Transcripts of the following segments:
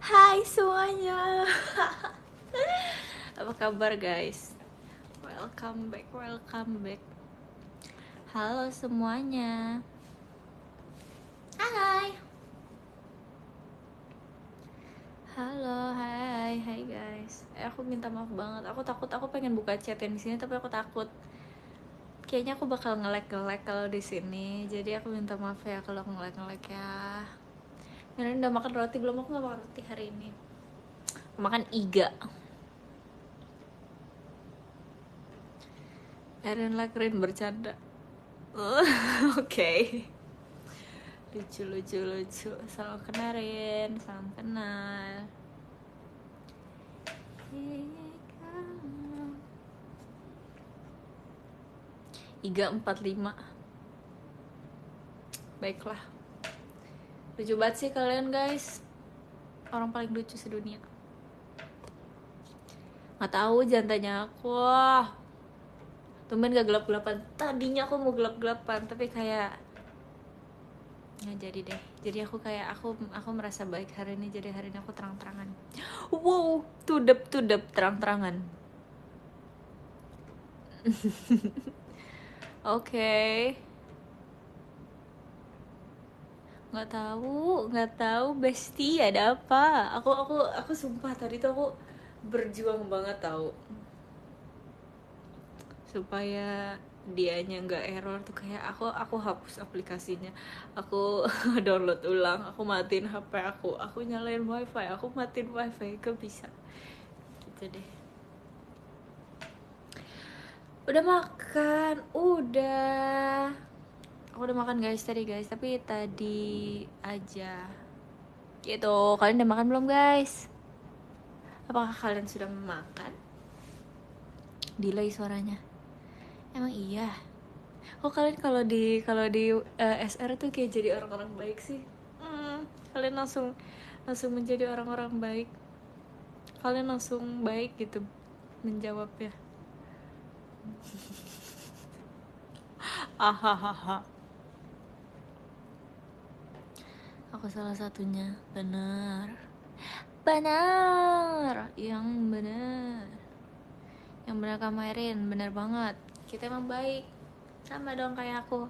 Hai semuanya. Apa kabar guys? Welcome back, welcome back. Halo semuanya. Hai. Halo, hai guys. Aku minta maaf banget. Aku takut, aku pengen buka chat yang di sini tapi aku takut. Kayaknya aku bakal nge-lag kalau di sini. Jadi aku minta maaf ya kalau nge-lag ya. Ini udah makan roti belum? Aku nggak makan roti hari ini. Makan iga. Erin Lakrin bercanda. Oke. Lucu. Salam kenarin, salam kenal. Iga 45. Baiklah. Lucu banget sih kalian guys. Orang paling lucu sedunia. Nggak tahu jantannya aku. Tumben gak gelap-gelapan. Tadinya aku mau gelap-gelapan tapi kayak nggak jadi deh. Jadi aku kayak aku merasa baik hari ini. Jadi hari ini aku terang-terangan. Wow, tudep terang-terangan. Oke. Nggak tahu Besti, ada apa? Aku sumpah tadi tuh aku berjuang banget tahu supaya dianya nggak error tuh, kayak aku hapus aplikasinya, aku download ulang, aku matiin HP, aku nyalain wifi, aku matiin wifi, gak bisa gitu deh. Udah makan, aku udah makan guys tadi guys, tapi tadi aja gitu. Kalian udah makan belum guys? Apakah kalian sudah makan? Delay suaranya. Emang iya. Kok kalian kalau di SR tuh kayak jadi orang-orang baik sih? Kalian langsung menjadi orang-orang baik. Kalian langsung baik gitu menjawabnya. Ahahaha. Aku salah satunya. Benar. Yang benar Kak Mairin, benar banget. Kita emang baik. Sama dong kayak aku.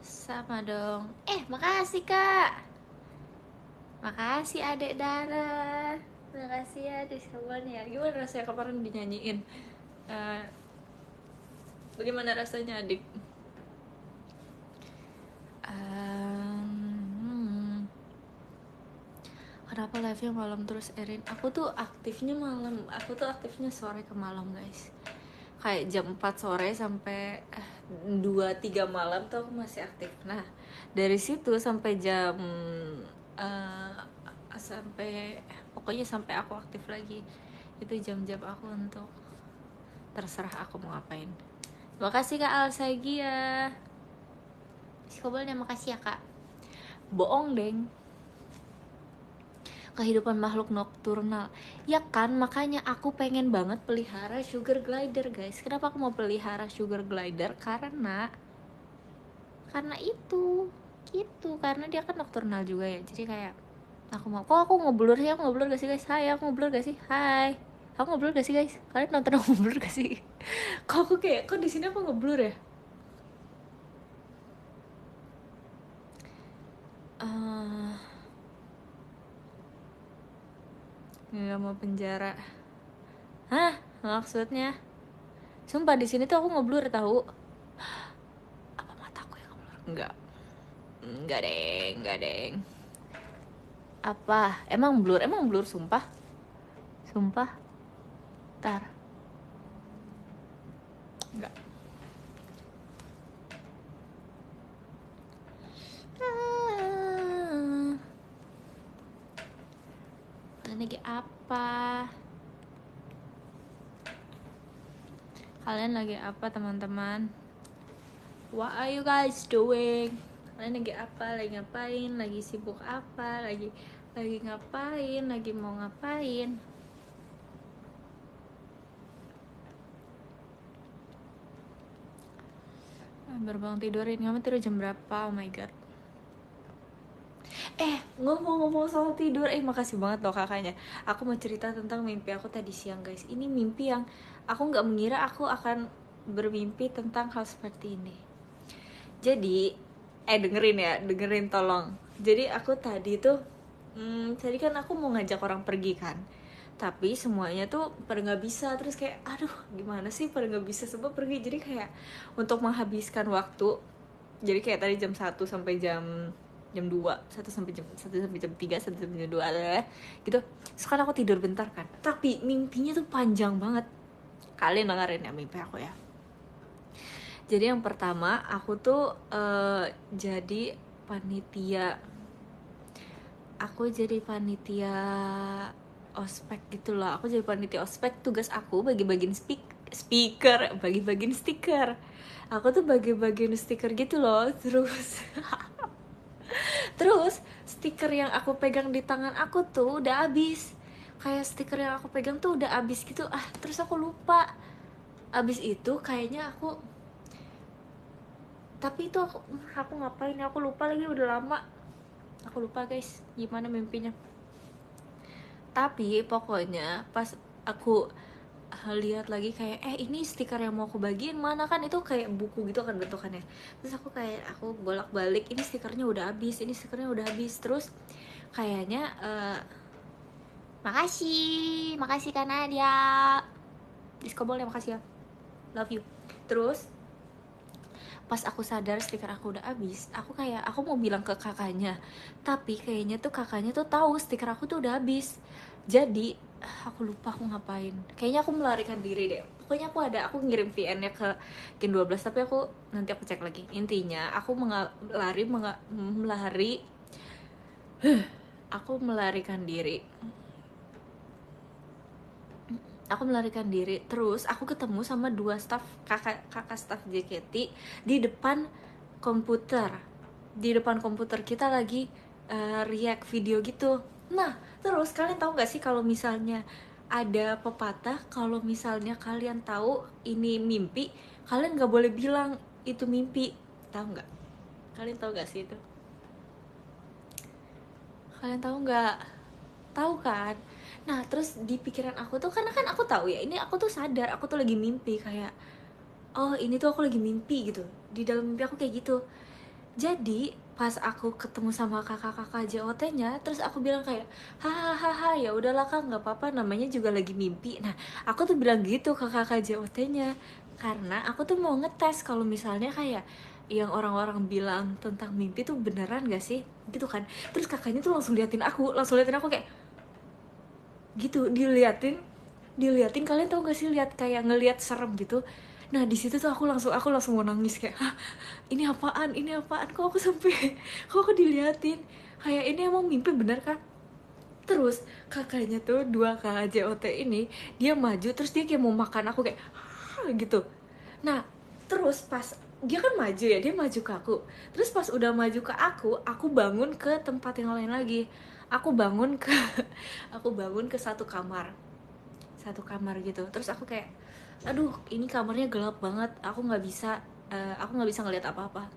Sama dong. Makasih Kak. Makasih adek Dara. Makasih ya diskonnya. Gimana rasanya kemarin dinyanyiin? Eh, Bagaimana rasanya adik? Kenapa live-nya malam terus Erin? Aku tuh aktifnya malam. Aku tuh aktifnya sore ke malam guys. Kayak jam 4 sore sampai 2-3 malam tuh aku masih aktif. Nah dari situ sampai jam eh, sampai pokoknya sampai aku aktif lagi, itu jam-jam aku untuk terserah aku mau ngapain. Makasih Kak Alsagia. Skobalnya makasih ya Kak. Bohong deng. Kehidupan makhluk nokturnal. Ya kan, makanya aku pengen banget pelihara sugar glider guys. Kenapa aku mau pelihara sugar glider? Karena itu gitu, karena dia kan nokturnal juga ya. Jadi kayak aku mau, kok aku ngeblur sih? Aku ngeblur gak sih guys? Hai, aku ngeblur gak sih? Hai. Aku ngeblur gak sih guys? Kalian nonton aku ngeblur gak sih? Kok aku kayak, kok di sini aku ngeblur ya? Eh, nggak mau penjara. Hah? Maksudnya? Sumpah di sini tuh aku ngeblur tahu. Apa mataku yang ngeblur? Enggak. Enggak deng. Apa? Emang blur? Emang blur sumpah? Sumpah? Tar. Enggak. Kalian lagi apa? Kalian lagi apa teman-teman? What are you guys doing? Kalian lagi apa? Lagi ngapain? Lagi sibuk apa? Lagi ngapain? Lagi mau ngapain? Baru bangun tidurin. Kamu tidur jam berapa? Oh my god. Ngomong-ngomong soal tidur, makasih banget loh kakaknya. Aku mau cerita tentang mimpi aku tadi siang guys. Ini mimpi yang aku nggak mengira aku akan bermimpi tentang hal seperti ini. Jadi, dengerin ya, dengerin tolong. Jadi aku tadi tuh, tadi kan aku mau ngajak orang pergi kan. Tapi semuanya tuh pada nggak bisa. Terus kayak, aduh gimana sih pada nggak bisa semua pergi. Jadi kayak untuk menghabiskan waktu, jadi kayak tadi jam 2, jam 1 sampai jam 3, 1 sampai jam 2 gitu. Terus kan aku tidur bentar kan. Tapi mimpinya tuh panjang banget. Kalian dengerin ya mimpi aku ya. Jadi yang pertama aku tuh jadi panitia. Aku jadi panitia ospek gitu loh. Aku jadi panitia ospek, tugas aku bagi-bagiin bagi-bagiin stiker. Aku tuh bagi-bagiin stiker gitu loh. Terus stiker yang aku pegang di tangan aku tuh udah habis. Kayak stiker yang aku pegang tuh udah habis gitu. Terus aku lupa. Abis itu kayaknya tapi itu aku ngapain, aku lupa lagi, udah lama aku lupa guys gimana mimpinya. Tapi pokoknya pas aku lihat lagi kayak ini stiker yang mau aku bagiin mana, kan itu kayak buku gitu kan bentukannya. Terus aku bolak-balik, ini stikernya udah habis, ini stikernya udah habis. Terus kayaknya makasih Kak Nadia, disco boleh, makasih ya, love you. Terus pas aku sadar stiker aku udah habis, aku mau bilang ke kakaknya, tapi kayaknya tuh kakaknya tuh tahu stiker aku tuh udah habis. Jadi aku lupa aku ngapain, kayaknya aku melarikan diri deh. Pokoknya aku ngirim VN-nya ke Gen 12, tapi nanti aku cek lagi. Intinya aku melarikan diri. Terus aku ketemu sama dua kakak staff JKT di depan komputer. Kita lagi react video gitu. Nah, terus kalian tahu nggak sih kalau misalnya ada pepatah, kalau misalnya kalian tahu ini mimpi, kalian nggak boleh bilang itu mimpi. Tahu nggak? Kalian tahu nggak sih itu? Kalian tahu nggak? Tahu kan? Nah, terus di pikiran aku tuh, karena kan aku tahu ya, ini aku tuh sadar aku tuh lagi mimpi, kayak oh ini tuh aku lagi mimpi gitu. Di dalam mimpi aku kayak gitu. Jadi pas aku ketemu sama kakak-kakak JOT-nya, terus aku bilang kayak hahaha, ya udahlah Kak, nggak apa-apa, namanya juga lagi mimpi. Nah, aku tuh bilang gitu ke kakak JOT-nya karena aku tuh mau ngetes kalau misalnya kayak yang orang-orang bilang tentang mimpi tuh beneran gak sih gitu kan. Terus kakaknya tuh langsung liatin aku kayak gitu, diliatin. Kalian tau gak sih lihat kayak ngelihat serem gitu. Nah di situ tuh aku langsung mau nangis kayak, hah, ini apaan kok aku diliatin, kayak ini emang mimpi bener kan. Terus kakaknya tuh, dua kakak JOT ini, dia maju terus dia kayak mau makan aku kayak gitu. Nah terus pas dia kan maju ya, dia maju ke aku. Terus pas udah maju ke aku bangun ke tempat yang lain lagi. Aku bangun ke aku bangun ke satu kamar gitu. Terus aku kayak, aduh ini kamarnya gelap banget, aku nggak bisa ngeliat apa-apa.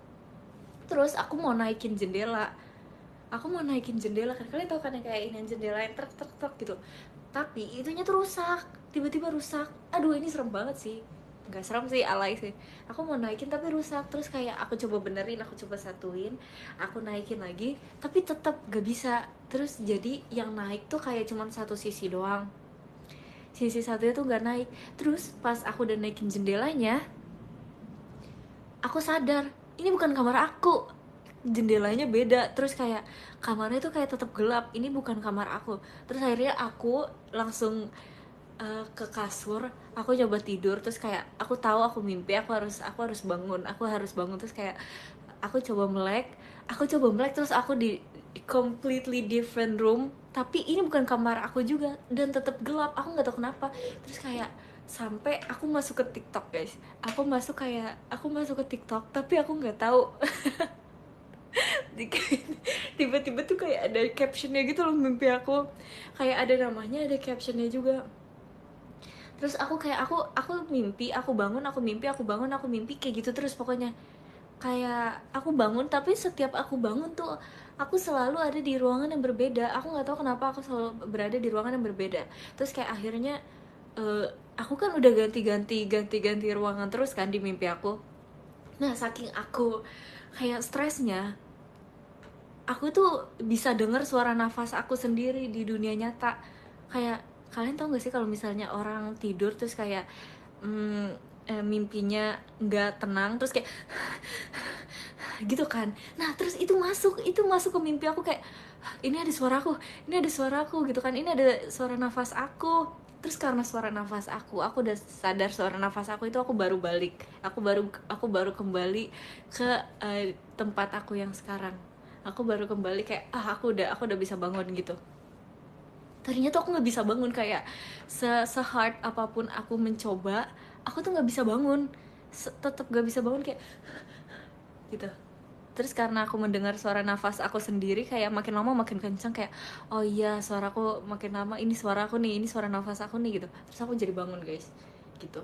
Terus aku mau naikin jendela kan, kalian tau kan yang kayak ini jendela yang truk gitu. Tapi itunya tuh rusak, tiba-tiba rusak. Aduh ini serem banget sih, nggak serem sih, alay sih. Aku mau naikin tapi rusak. Terus kayak aku coba benerin, aku coba satuin, aku naikin lagi, tapi tetap gak bisa. Terus jadi yang naik tuh kayak cuman satu sisi doang, sisi satunya tuh gak naik. Terus pas aku udah naikin jendelanya, aku sadar ini bukan kamar aku, jendelanya beda. Terus kayak kamarnya tuh kayak tetap gelap, ini bukan kamar aku. Terus akhirnya aku langsung ke kasur, aku coba tidur. Terus kayak aku tahu aku mimpi, aku harus bangun. Terus kayak aku coba melek, terus aku di completely different room, tapi ini bukan kamar aku juga dan tetap gelap, aku nggak tahu kenapa. Terus kayak sampai aku masuk ke TikTok guys, aku masuk ke TikTok, tapi aku nggak tahu tiba-tiba tuh kayak ada captionnya gitu loh mimpi aku, kayak ada namanya, ada captionnya juga. Terus aku kayak aku mimpi, aku bangun, aku mimpi, kayak gitu terus pokoknya. kayak aku bangun, tapi setiap aku bangun tuh aku selalu ada di ruangan yang berbeda. Aku nggak tahu kenapa aku selalu berada di ruangan yang berbeda. Terus kayak akhirnya aku kan udah ganti ruangan terus kan di mimpi aku. Nah, saking aku kayak stresnya, aku tuh bisa denger suara nafas aku sendiri di dunia nyata. Kayak kalian tau gak sih kalau misalnya orang tidur terus kayak mimpinya nggak tenang, terus kayak gitu kan. Nah, terus itu masuk ke mimpi aku, kayak ini ada suaraku, ini ada suaraku gitu kan, ini ada suara nafas aku. Terus karena suara nafas aku udah sadar suara nafas aku itu, aku baru baru kembali ke tempat aku yang sekarang. Aku baru kembali kayak aku udah bisa bangun gitu. Tadinya tuh aku nggak bisa bangun, kayak se hard apapun aku mencoba, aku tuh nggak bisa bangun, tetap nggak bisa bangun, kayak gitu. Terus karena aku mendengar suara nafas aku sendiri, kayak makin lama makin kencang, kayak oh iya, suaraku makin lama, ini suara aku nih, ini suara nafas aku nih gitu. Terus aku jadi bangun guys, gitu.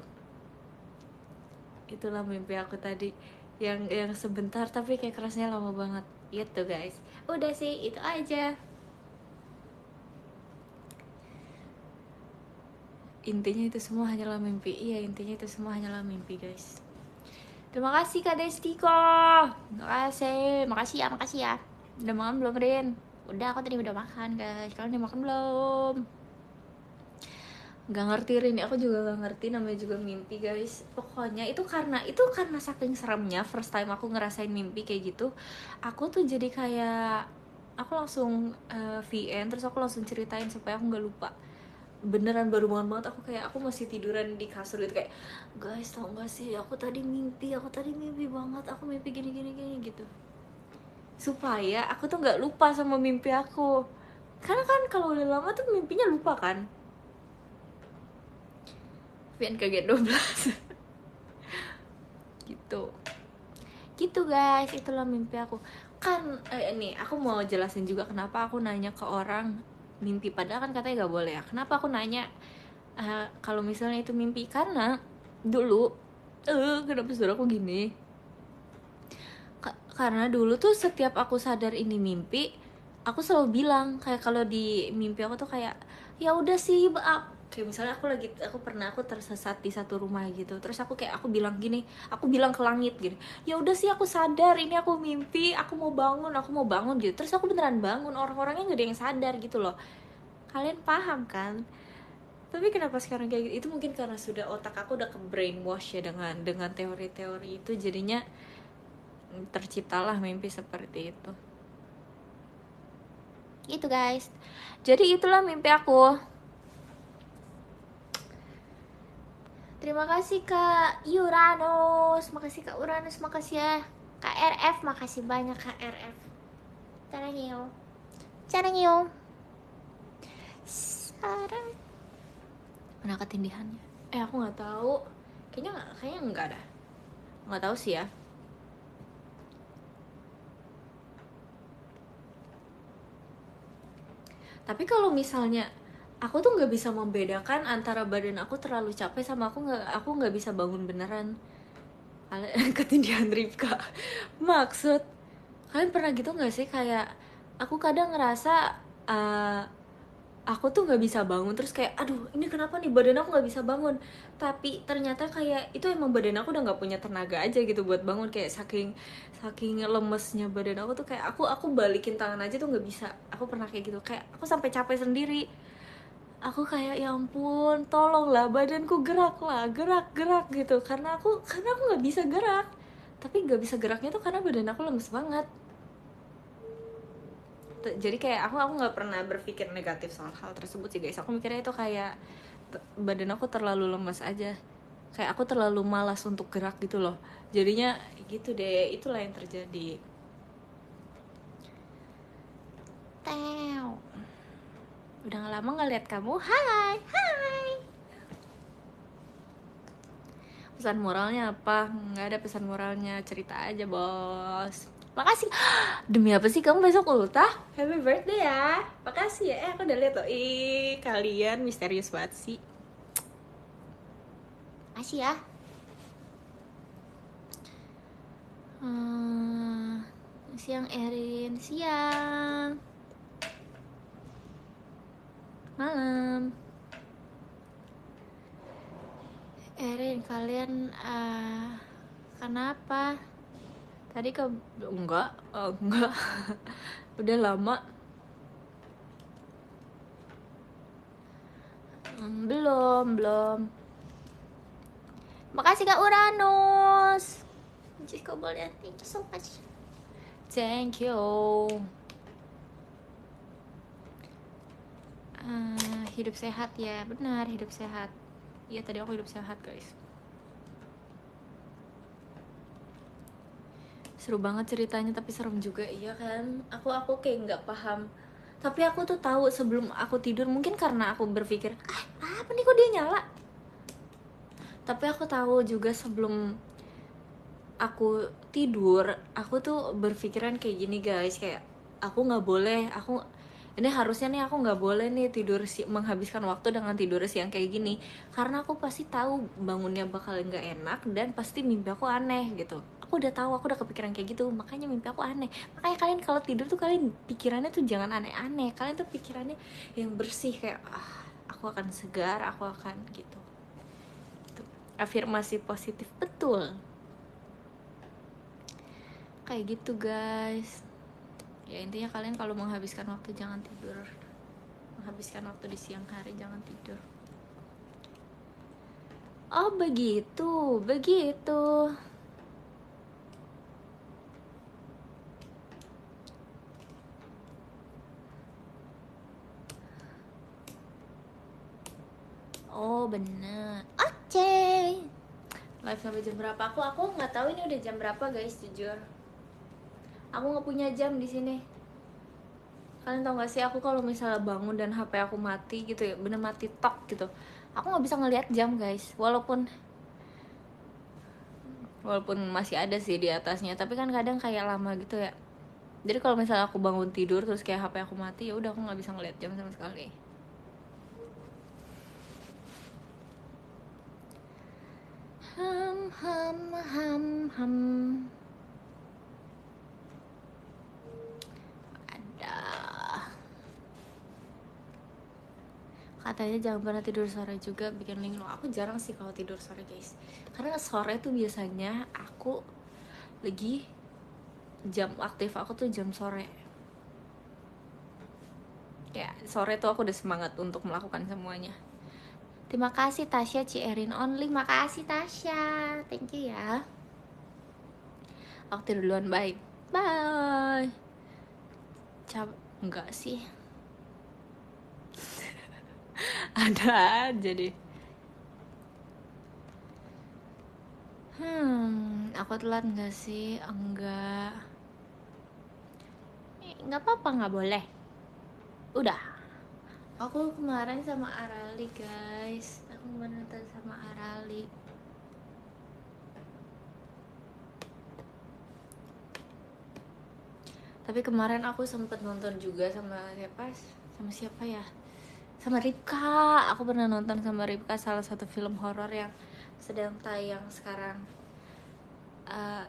Itulah mimpi aku tadi, yang sebentar tapi kayak kerasnya lama banget gitu guys. Udah sih, itu aja. Intinya itu semua hanyalah mimpi. Iya, intinya itu semua hanyalah mimpi guys. Terima kasih Kak Destiko. Makasih ya. Udah makan belum, Rin? Udah, aku tadi udah makan guys. Kalian udah makan belum? Gak ngerti, Rin, aku juga gak ngerti, namanya juga mimpi guys. Pokoknya itu karena saking seremnya first time aku ngerasain mimpi kayak gitu, aku tuh jadi kayak aku langsung VN, terus aku langsung ceritain supaya aku gak lupa. Beneran baru bangun banget, aku kayak aku masih tiduran di kasur gitu, kayak guys tau gak sih, aku tadi mimpi banget, aku mimpi gini gitu, supaya aku tuh nggak lupa sama mimpi aku. Karena kan kalau udah lama tuh mimpinya lupa kan. Pian kaget 12 gitu guys. Itulah mimpi aku kan. Nih aku mau jelasin juga kenapa aku nanya ke orang mimpi, padahal kan katanya nggak boleh ya. Kenapa aku nanya kalau misalnya itu mimpi? Karena dulu kenapa suara aku gini, karena dulu tuh setiap aku sadar ini mimpi, aku selalu bilang kayak, kalau di mimpi aku tuh kayak ya udah sih, kayak misalnya aku tersesat di satu rumah gitu, terus aku bilang gini, aku bilang ke langit gini, ya udah sih aku sadar ini aku mimpi, aku mau bangun gitu. Terus aku beneran bangun, orang-orangnya nggak ada yang sadar gitu loh. Kalian paham kan? Tapi kenapa sekarang kayak gitu? Itu mungkin karena sudah, otak aku udah ke brainwash ya dengan teori-teori itu, jadinya terciptalah mimpi seperti itu. Gitu guys. Jadi itulah mimpi aku. Terima kasih Kak Uranus, makasih Kak Uranus, makasih ya Kak RF, makasih banyak Kak RF. Caranya Sarah. Mana ketindihannya? Aku nggak tahu. Kayaknya nggak ada. Nggak tahu sih ya. Tapi kalau misalnya aku tuh nggak bisa membedakan antara badan aku terlalu capek sama aku nggak bisa bangun beneran. Ketindihan Ripka. Maksud kalian pernah gitu nggak sih, kayak aku kadang ngerasa aku tuh nggak bisa bangun, terus kayak aduh ini kenapa nih badan aku nggak bisa bangun, tapi ternyata kayak itu emang badan aku udah nggak punya tenaga aja gitu buat bangun, kayak saking lemesnya badan aku tuh, kayak aku balikin tangan aja tuh nggak bisa. Aku pernah kayak gitu, kayak aku sampai capek sendiri. Aku kayak ya ampun, tolonglah badanku gerak gitu, karena aku nggak bisa gerak. Tapi nggak bisa geraknya tuh karena badan aku lemes banget. Jadi kayak aku nggak pernah berpikir negatif soal hal tersebut sih guys. Aku mikirnya itu kayak badan aku terlalu lemas aja, kayak aku terlalu malas untuk gerak gitu loh. Jadinya gitu deh, itulah yang terjadi. Udah gak lama gak lihat kamu. Hai. Pesan moralnya apa? Nggak ada pesan moralnya, cerita aja bos. Makasih. Demi apa sih kamu besok ultah? Happy birthday ya. Makasih ya. Aku udah lihat loh. Ih, kalian misterius banget sih. Makasih ya. siang Erin, siang, malam. Erin, kalian kenapa? Tadi ke enggak, enggak. Udah lama. Belum. Makasih Kak Uranus. Jika boleh, thank you so much. Thank you. Hidup sehat ya, benar, hidup sehat. Iya, tadi aku hidup sehat guys. Seru banget ceritanya, tapi serem juga, iya kan? Aku kayak nggak paham. Tapi aku tuh tahu sebelum aku tidur, mungkin karena aku berpikir, apa nih kok dia nyala? Tapi aku tahu juga sebelum aku tidur, aku tuh berpikiran kayak gini guys, kayak aku nggak boleh, ini harusnya nih aku nggak boleh nih tidur menghabiskan waktu dengan tidur siang kayak gini, karena aku pasti tahu bangunnya bakal nggak enak dan pasti mimpi aku aneh gitu. Aku udah tahu, aku udah kepikiran kayak gitu, makanya mimpi aku aneh. Makanya kalian kalau tidur tuh kalian pikirannya tuh jangan aneh-aneh, kalian tuh pikirannya yang bersih, kayak aku akan segar, aku akan gitu. Afirmasi positif, betul kayak gitu guys. Ya intinya kalian kalau menghabiskan waktu jangan tidur, menghabiskan waktu di siang hari jangan tidur. Oh begitu. Oh bener. Oke. Live sampai jam berapa? Aku nggak tahu ini udah jam berapa guys, jujur. Aku nggak punya jam di sini. Kalian tau gak sih, aku kalau misalnya bangun dan HP aku mati gitu ya, bener mati tok gitu, aku nggak bisa ngelihat jam guys, walaupun masih ada sih di atasnya, tapi kan kadang kayak lama gitu ya. Jadi kalau misalnya aku bangun tidur terus kayak HP aku mati, ya udah aku nggak bisa ngeliat jam sama sekali. Ada. Katanya jangan pernah tidur sore juga, bikin linglung. Aku jarang sih kalau tidur sore guys, karena sore tuh biasanya aku lagi jam aktif aku tuh jam sore. Ya sore tuh aku udah semangat untuk melakukan semuanya. Terima kasih Tasya Cierin Only, makasih Tasya, thank you ya. Aku tidur duluan, bye. Enggak sih. Ada aja deh. Aku telat nggak sih? Enggak. Nggak apa-apa, nggak boleh. Udah. Aku kemarin sama Arali guys. Aku kemarin nonton sama Arali. Tapi kemarin aku sempet nonton juga sama siapa ya? Sama Ripka. Aku pernah nonton sama Ripka salah satu film horor yang sedang tayang sekarang.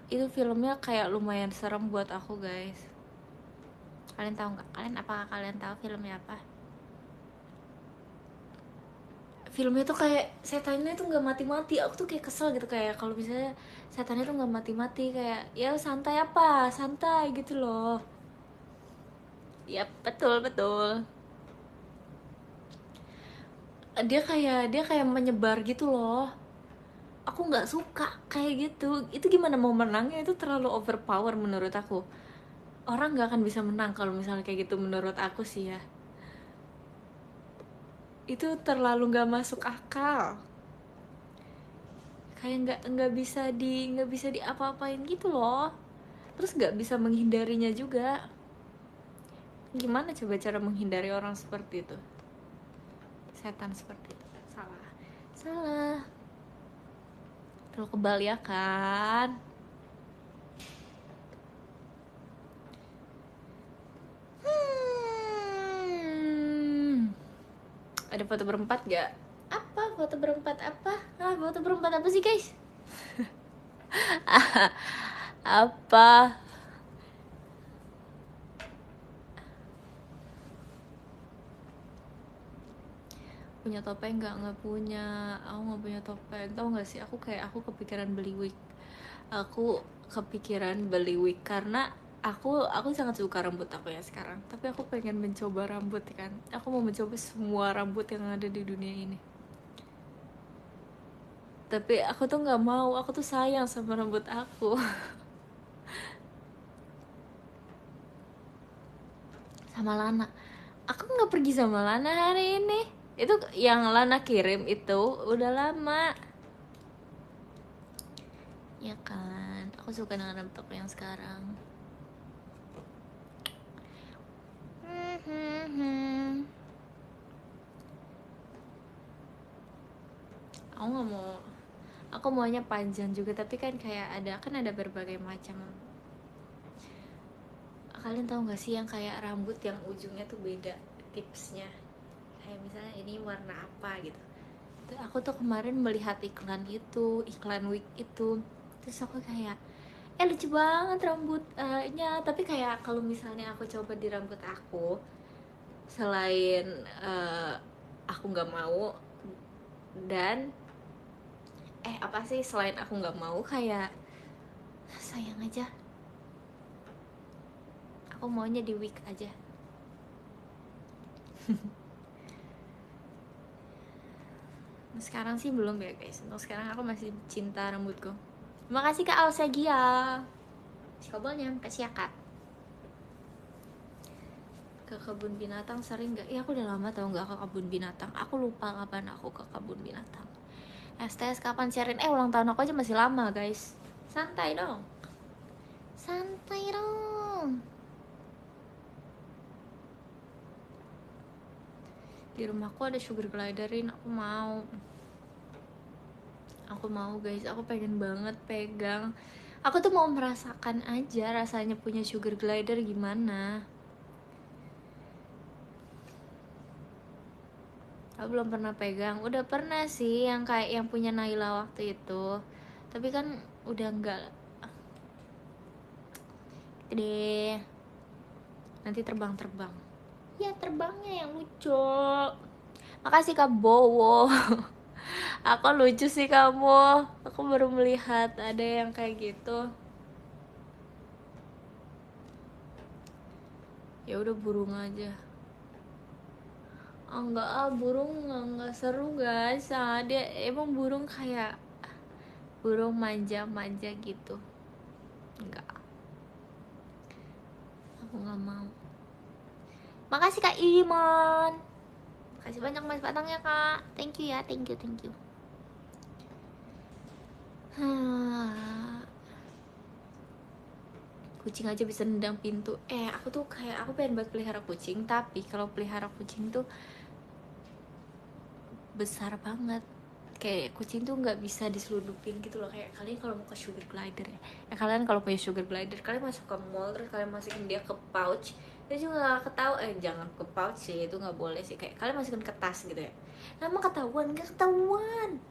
Itu filmnya kayak lumayan serem buat aku guys. Kalian tahu nggak? Apakah kalian tahu filmnya apa? Filmnya tuh kayak setannya tuh nggak mati-mati. Aku tuh kayak kesel gitu, kayak kalau misalnya setannya tuh nggak mati-mati, kayak ya santai gitu loh. Yap, betul. Dia kayak menyebar gitu loh. Aku nggak suka kayak gitu. Itu gimana mau menangnya? Itu terlalu overpower menurut aku. Orang nggak akan bisa menang kalau misalnya kayak gitu menurut aku sih ya. Itu terlalu nggak masuk akal. Kayak nggak bisa diapa-apain gitu loh. Terus nggak bisa menghindarinya juga. Gimana coba cara menghindari orang seperti itu? Setan seperti itu. Salah. Terlalu kebal ya kan? Ada foto berempat gak? Apa? Foto berempat apa sih guys? Apa? punya topeng nggak punya, aku nggak punya topeng. Tau nggak sih, aku kepikiran beli wig. Aku kepikiran beli wig karena aku sangat suka rambut aku ya sekarang, tapi aku pengen mencoba rambut kan. Aku mau mencoba semua rambut yang ada di dunia ini, tapi aku tuh nggak mau, aku tuh sayang sama rambut aku. Sama Lana, aku nggak pergi sama Lana hari ini. Itu yang Lana kirim itu udah lama ya kan. Aku suka dengan rambut aku yang sekarang. Aku nggak mau, aku maunya panjang juga, tapi kan kayak ada berbagai macam. Kalian tahu nggak sih yang kayak rambut yang ujungnya tuh beda tipsnya, kayak misalnya ini warna apa gitu. Aku tuh kemarin melihat iklan wig itu, terus aku kayak lucu banget rambutnya. Tapi kayak kalau misalnya aku coba di rambut aku, selain aku nggak mau, dan apa sih, selain aku nggak mau, kayak sayang aja. Aku maunya di wig aja. Sekarang sih belum ya guys, untuk sekarang aku masih cinta rambutku. Makasih Kak Alsagia. Kabelnya, makasih ya Kak. Ke kebun binatang sering gak? Iya, aku udah lama tau gak ke kebun binatang. Aku lupa kapan aku ke kebun binatang. STS kapan sharing? Ulang tahun aku aja masih lama guys. Santai dong. Santai dong. Di rumahku ada sugar gliderin, aku mau guys, aku pengen banget pegang. Aku tuh mau merasakan aja rasanya punya sugar glider gimana. Aku belum pernah pegang. Udah pernah sih yang kayak yang punya Naila waktu itu, tapi kan udah enggak deh. Nanti terbang ya, terbangnya yang lucu. Makasih Kak Bowo. Aku lucu sih kamu. Aku baru melihat ada yang kayak gitu. Ya udah burung aja. Enggak burung enggak seru guys. Dia emang burung kayak burung manja-manja gitu. Enggak. Aku nggak mau. Makasih Kak Iman. Makasih banyak Mas Batang ya Kak. Thank you ya, thank you. Kucing aja bisa nendang pintu. Aku tuh kayak aku pengen buat pelihara kucing, tapi kalau pelihara kucing tuh besar banget. Kayak kucing tuh nggak bisa diseludupin gitu loh. Kayak kalian kalau mau ke sugar glider kalian kalau punya sugar glider, kalian masuk ke mall terus kalian masukin dia ke pouch, dia juga nggak ketahuan. Jangan ke pouch sih, itu nggak boleh sih. Kayak kalian masukin ke tas gitu ya, emang ketahuan? Nggak ketahuan.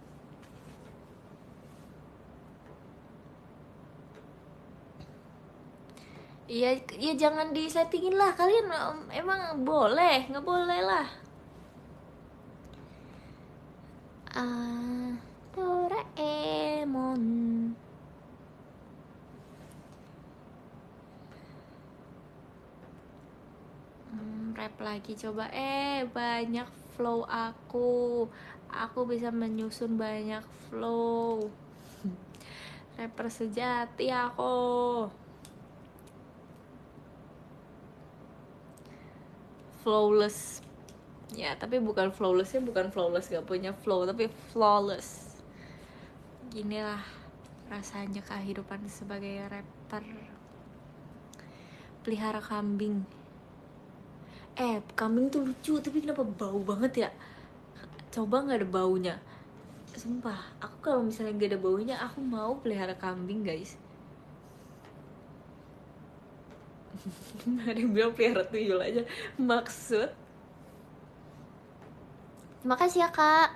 Iya, ya jangan disettingin lah kalian. Emang boleh? Nggak boleh lah. Doraemon. Rap lagi coba. Banyak flow aku bisa menyusun banyak flow. Rapper sejati aku. Flawless ya, tapi bukan flawlessnya bukan flawless gak punya flow, tapi flawless. Ginilah rasanya kehidupan sebagai rapper. Pelihara kambing. Kambing tuh lucu, tapi kenapa bau banget ya? Coba nggak ada baunya. Sumpah, aku kalau misalnya nggak ada baunya, aku mau pelihara kambing guys. Ada yang bilang pelihara tuyul aja. Maksud, makasih ya kak.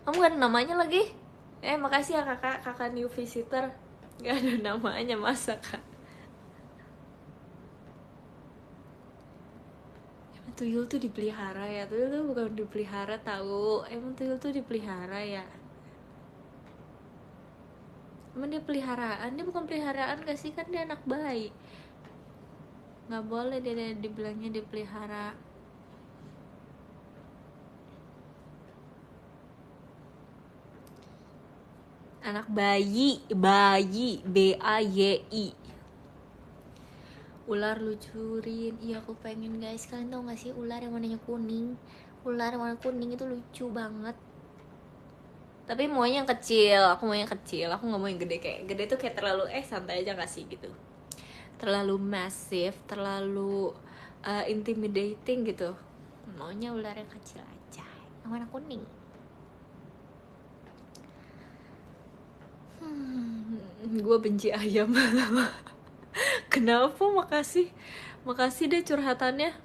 Kamu gak ada namanya lagi? Makasih ya kakak new visitor. Gak ada namanya, masa kak? Tuyul tuh dipelihara ya? Tuyul tuh bukan dipelihara tahu. Emang tuyul tuh dipelihara ya? Emang dia peliharaan? Dia bukan peliharaan gak sih? Kan dia anak bayi. Nggak boleh dia dibilangnya dipelihara. Anak bayi, BAYI. Ular lucurin. Iya aku pengen guys. Kalian tau gak sih ular yang warnanya kuning? Ular yang warna kuning itu lucu banget. Tapi maunya yang kecil. Aku mau yang kecil. Aku nggak mau yang gede. Kayak gede tuh kayak terlalu santai aja gak sih gitu. Terlalu masif, terlalu intimidating gitu. Maunya ular yang kecil aja, yang warna kuning. Gue benci ayam. Kenapa? Makasih deh curhatannya.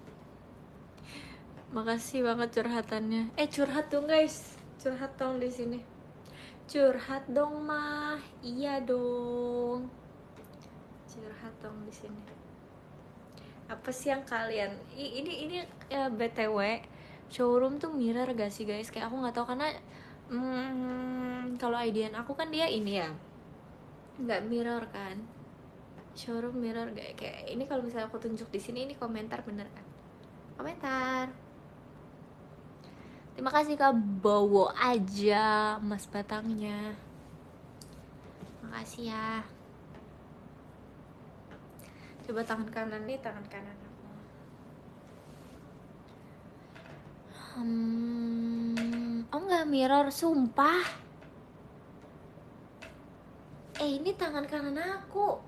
Makasih banget curhatannya. Curhat dong guys, curhat dong di sini. Curhat dong mah, iya dong. Curhat dong di sini. Apa sih yang kalian? Ini ya, BTW showroom tuh mirror gak sih guys? Kayak aku nggak tahu karena kalau IDN aku kan dia ini ya, nggak mirror kan? Showroom mirror gak? Kayak ini kalau misalnya aku tunjuk di sini ini komentar bener kan? Komentar. Terima kasih Kak, bawa aja Mas Batangnya. Makasih ya. Coba tangan kanan nih, tangan kanan aku. Oh nggak mirror, sumpah. Ini tangan kanan aku.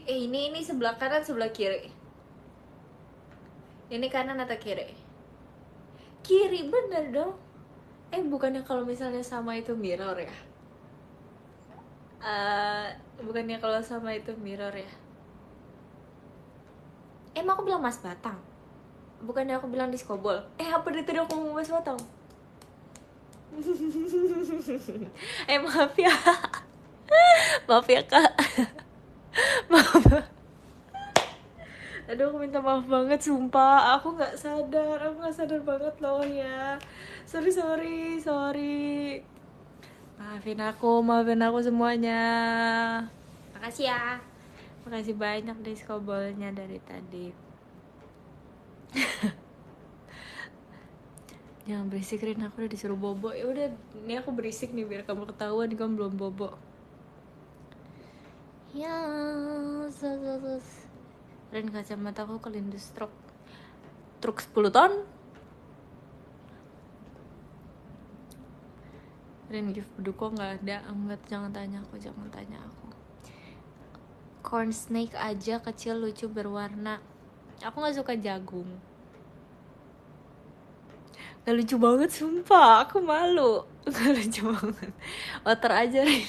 Ini sebelah kanan, sebelah kiri. Ini kanan atau kiri? Kiri, bener dong. Bukannya kalau misalnya sama itu mirror ya? Bukannya kalau sama itu mirror ya? Emang aku bilang Mas Batang? Bukannya aku bilang diskobol? Apa dari tadi aku ngomong Mas Batang? Maaf ya. Maaf ya Kak. Maaf. Aduh aku minta maaf banget sumpah. Aku gak sadar banget loh ya. Sorry. Maafin aku semuanya. Makasih ya. Makasih banyak diskobolnya dari tadi. Jangan berisik Rin, aku udah disuruh bobo. Ya udah, ini aku berisik nih biar kamu ketahuan kamu belum bobo. Ya, Rin kacamata aku kelindus truk 10 ton. Rin gift beduk nggak ada. Enggak, jangan tanya aku. Corn snake aja kecil lucu berwarna. Aku nggak suka jagung. Gak lucu banget sumpah, aku malu. Gak lucu banget. Otter aja Rin.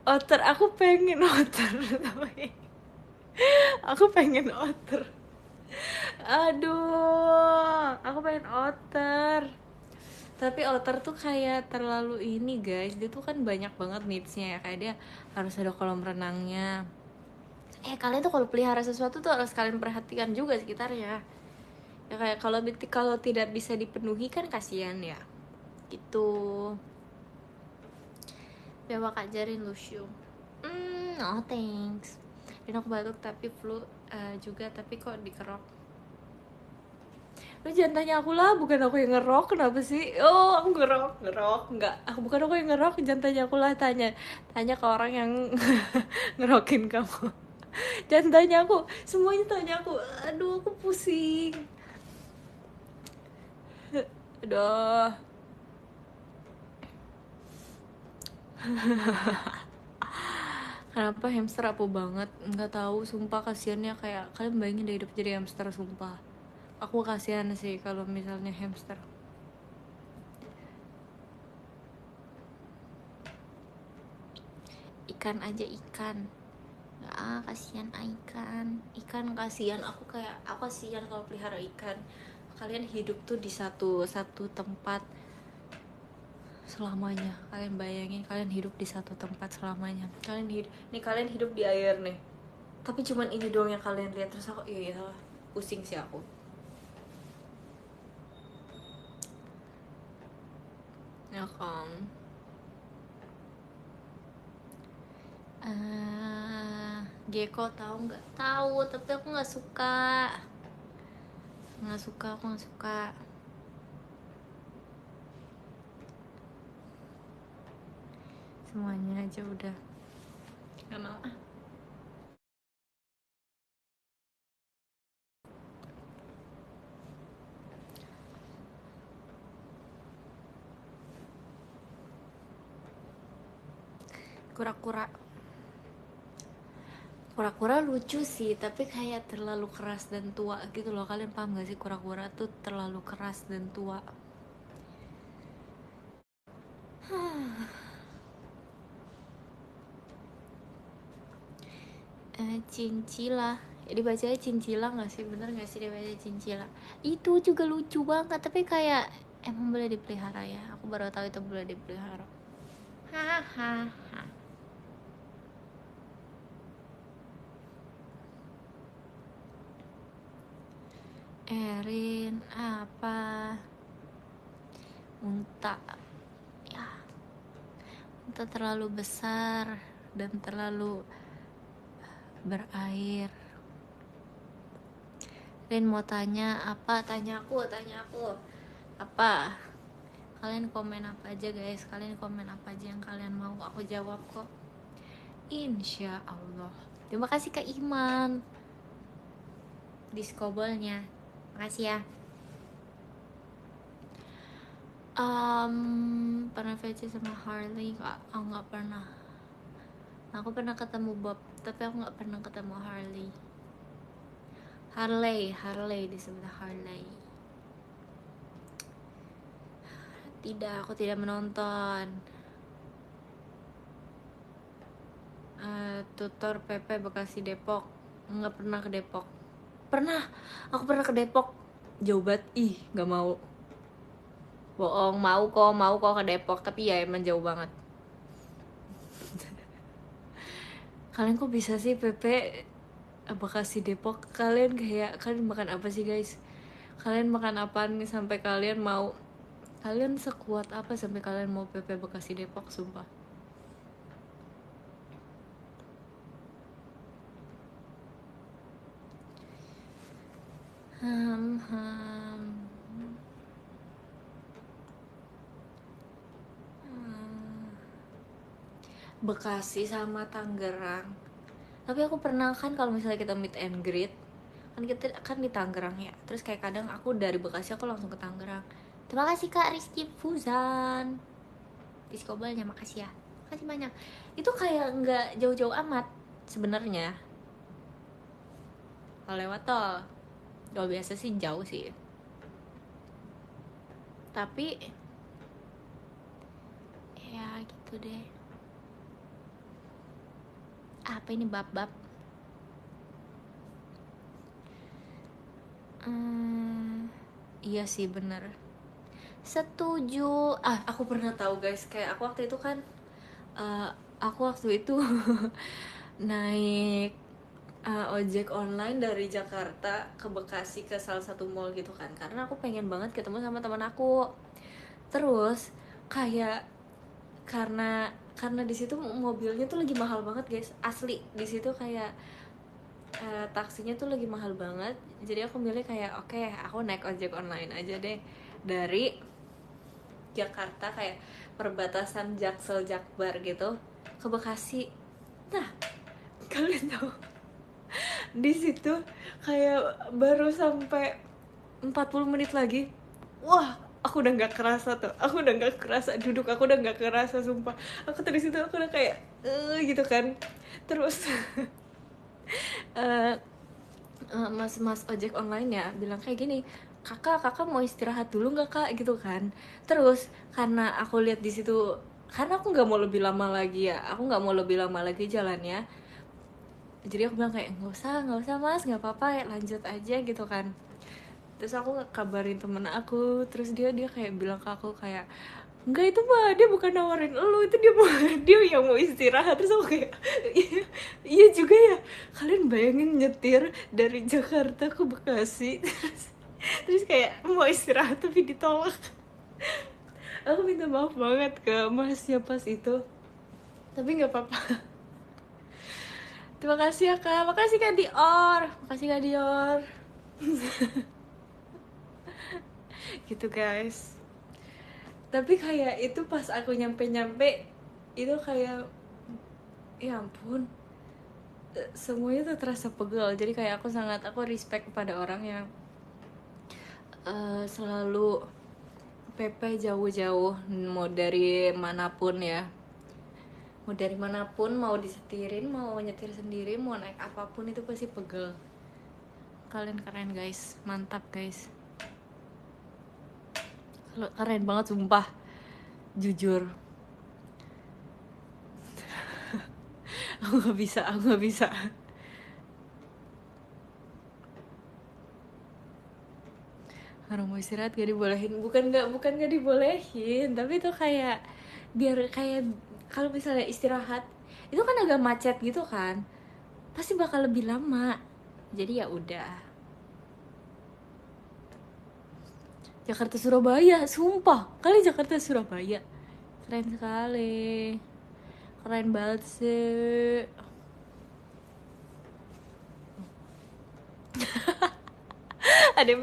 Otter, aku pengen otter. Aku pengen otter. Aduh, aku pengen otter. Tapi otter tuh kayak terlalu ini guys. Dia tuh kan banyak banget needs-nya ya. Kayak dia harus ada kolam renangnya. Kalian tuh kalau pelihara sesuatu tuh harus kalian perhatikan juga sekitarnya. Ya kayak kalau tidak bisa dipenuhi kan kasihan ya. Gitu. Coba Kak Jarin Lucio. No thanks. Dan aku batuk tapi flu juga, tapi kok dikerok. Lu jangan tanya aku lah, bukan aku yang ngerok. Kenapa sih? Aku ngerok enggak. Bukan aku yang ngerok, jangan tanya aku lah. Tanya ke orang yang ngerokin kamu. Jangan tanya aku, semuanya tanya aku. Aduh, aku pusing. Aduh. Kenapa hamster rapuh banget? Nggak tahu, sumpah kasiannya. Kayak kalian bayangin deh hidup jadi hamster, sumpah. Aku kasihan sih kalau misalnya hamster. Ikan aja ikan. Kasihan ikan kasihan. Aku kasihan kalau pelihara ikan. Kalian hidup tuh di satu tempat selamanya. Kalian bayangin kalian hidup di satu tempat selamanya. Kalian hidup di air nih, tapi cuman ini doang yang kalian lihat. Terus aku iya pusing sih aku. Ya kan. Gecko tahu nggak? Tahu, tapi aku nggak suka. Aku nggak suka. Semuanya aja udah nggak mau. Kura-kura lucu sih, tapi kayak terlalu keras dan tua gitu loh. Kalian paham gak sih, kura-kura tuh terlalu keras dan tua. Cincila, dibacanya cincila gak sih? Bener gak sih dibaca cincila? Itu juga lucu banget, tapi kayak emang boleh dipelihara ya. Aku baru tahu itu boleh dipelihara. Hahaha. Erin apa? Unta ya, unta terlalu besar dan terlalu berair. Rin mau tanya apa? Tanya aku apa? Kalian komen apa aja guys, kalian komen apa aja yang kalian mau, aku jawab kok, insya Allah. Terima kasih Kak Iman diskobolnya, makasih ya. Pernah VC sama Harley nggak? Oh, nggak pernah. Aku pernah ketemu Bob, tapi aku nggak pernah ketemu Harley. Harley disebut Harley. Tidak, aku tidak menonton. Tutor PP Bekasi Depok. Nggak pernah ke Depok. Aku pernah ke Depok. Jauh banget, nggak mau. Bohong, mau kok ke Depok, tapi ya emang jauh banget. Kalian kok bisa sih PP Bekasi Depok? Kalian makan apa sih guys? Kalian makan apa nih sampai kalian mau? Kalian sekuat apa sampai kalian mau PP Bekasi Depok, sumpah. Bekasi sama Tangerang. Tapi aku pernah kan kalau misalnya kita meet and greet, kan kita kan di Tangerang ya. Terus kayak kadang aku dari Bekasi aku langsung ke Tangerang. Terima kasih Kak Rizky Fuzan. Diskobalnya makasih ya. Makasih banyak. Itu kayak nggak jauh-jauh amat sebenarnya. Kalau lewat tol. Kalau biasa sih jauh sih. Tapi ya gitu deh. Apa ini bab-bab? Iya sih bener. Setuju. Aku pernah tahu guys, kayak aku waktu itu kan naik ojek online dari Jakarta ke Bekasi ke salah satu mall gitu kan, karena aku pengen banget ketemu sama teman aku. Terus kayak karena di situ mobilnya tuh lagi mahal banget guys, asli. Di situ kayak taksinya tuh lagi mahal banget, jadi aku milih kayak oke, aku naik ojek online aja deh dari Jakarta, kayak perbatasan Jaksel Jakbar gitu, ke Bekasi. Nah, kalian tahu di situ kayak baru sampai 40 menit lagi, wah aku udah nggak kerasa duduk, aku udah nggak kerasa, sumpah. Aku dari situ aku udah kayak gitu kan. Terus mas ojek online ya bilang kayak gini, kakak mau istirahat dulu nggak kak, gitu kan. Terus karena aku lihat di situ, karena aku nggak mau lebih lama lagi jalannya, jadi aku bilang kayak nggak usah mas, nggak apa-apa, lanjut aja gitu kan. Terus aku kabarin temen aku, terus dia kayak bilang ke aku kayak enggak, itu mah dia bukan nawarin lu, itu dia mau dia yang mau istirahat. Terus aku kayak iya, iya juga ya, kalian bayangin nyetir dari Jakarta ke Bekasi terus kayak mau istirahat tapi ditolak. Aku minta maaf banget ke masnya pas itu, tapi nggak apa-apa. Terima kasih ya kak, makasih kak Dior, makasih kak Dior. Gitu guys. Tapi kayak itu pas aku nyampe itu kayak ya ampun, semuanya tuh terasa pegel. Jadi kayak aku respect kepada orang yang selalu PP jauh-jauh, mau dari manapun ya, mau dari manapun, mau disetirin, mau nyetir sendiri, mau naik apapun itu pasti pegel. Kalian keren guys, mantap guys, keren banget sumpah, jujur. Aku nggak bisa. Orang mau istirahat gak dibolehin, bukan gak dibolehin, tapi itu kayak biar kayak kalau misalnya istirahat itu kan agak macet gitu kan, pasti bakal lebih lama. Jadi ya udah. Jakarta Surabaya, sumpah kali Jakarta Surabaya keren sekali, keren banget sih. Ada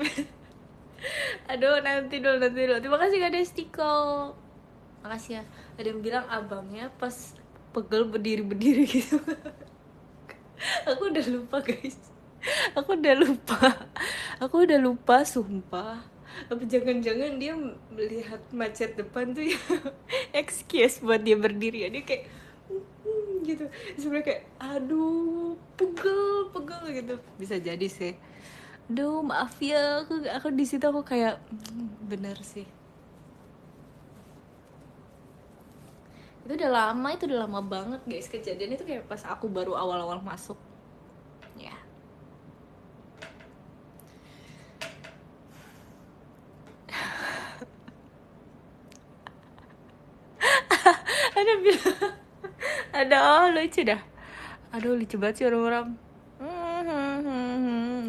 aduh, nanti dulu. Terima kasih Kak Destiko, makasih ya. Ada yang bilang abangnya pas pegel berdiri gitu. Aku udah lupa guys, aku udah lupa sumpah. Apa jangan-jangan dia melihat macet depan tuh ya excuse buat dia berdiri ya, dia kayak gitu sebenarnya, kayak aduh pegel gitu, bisa jadi sih. Aduh maaf ya, aku di situ aku kayak bener sih. Itu udah lama banget guys kejadian itu, kayak pas aku baru awal-awal masuk ya. Ada bilang ada, oh lucu dah, aduh lucu banget sih orang-orang.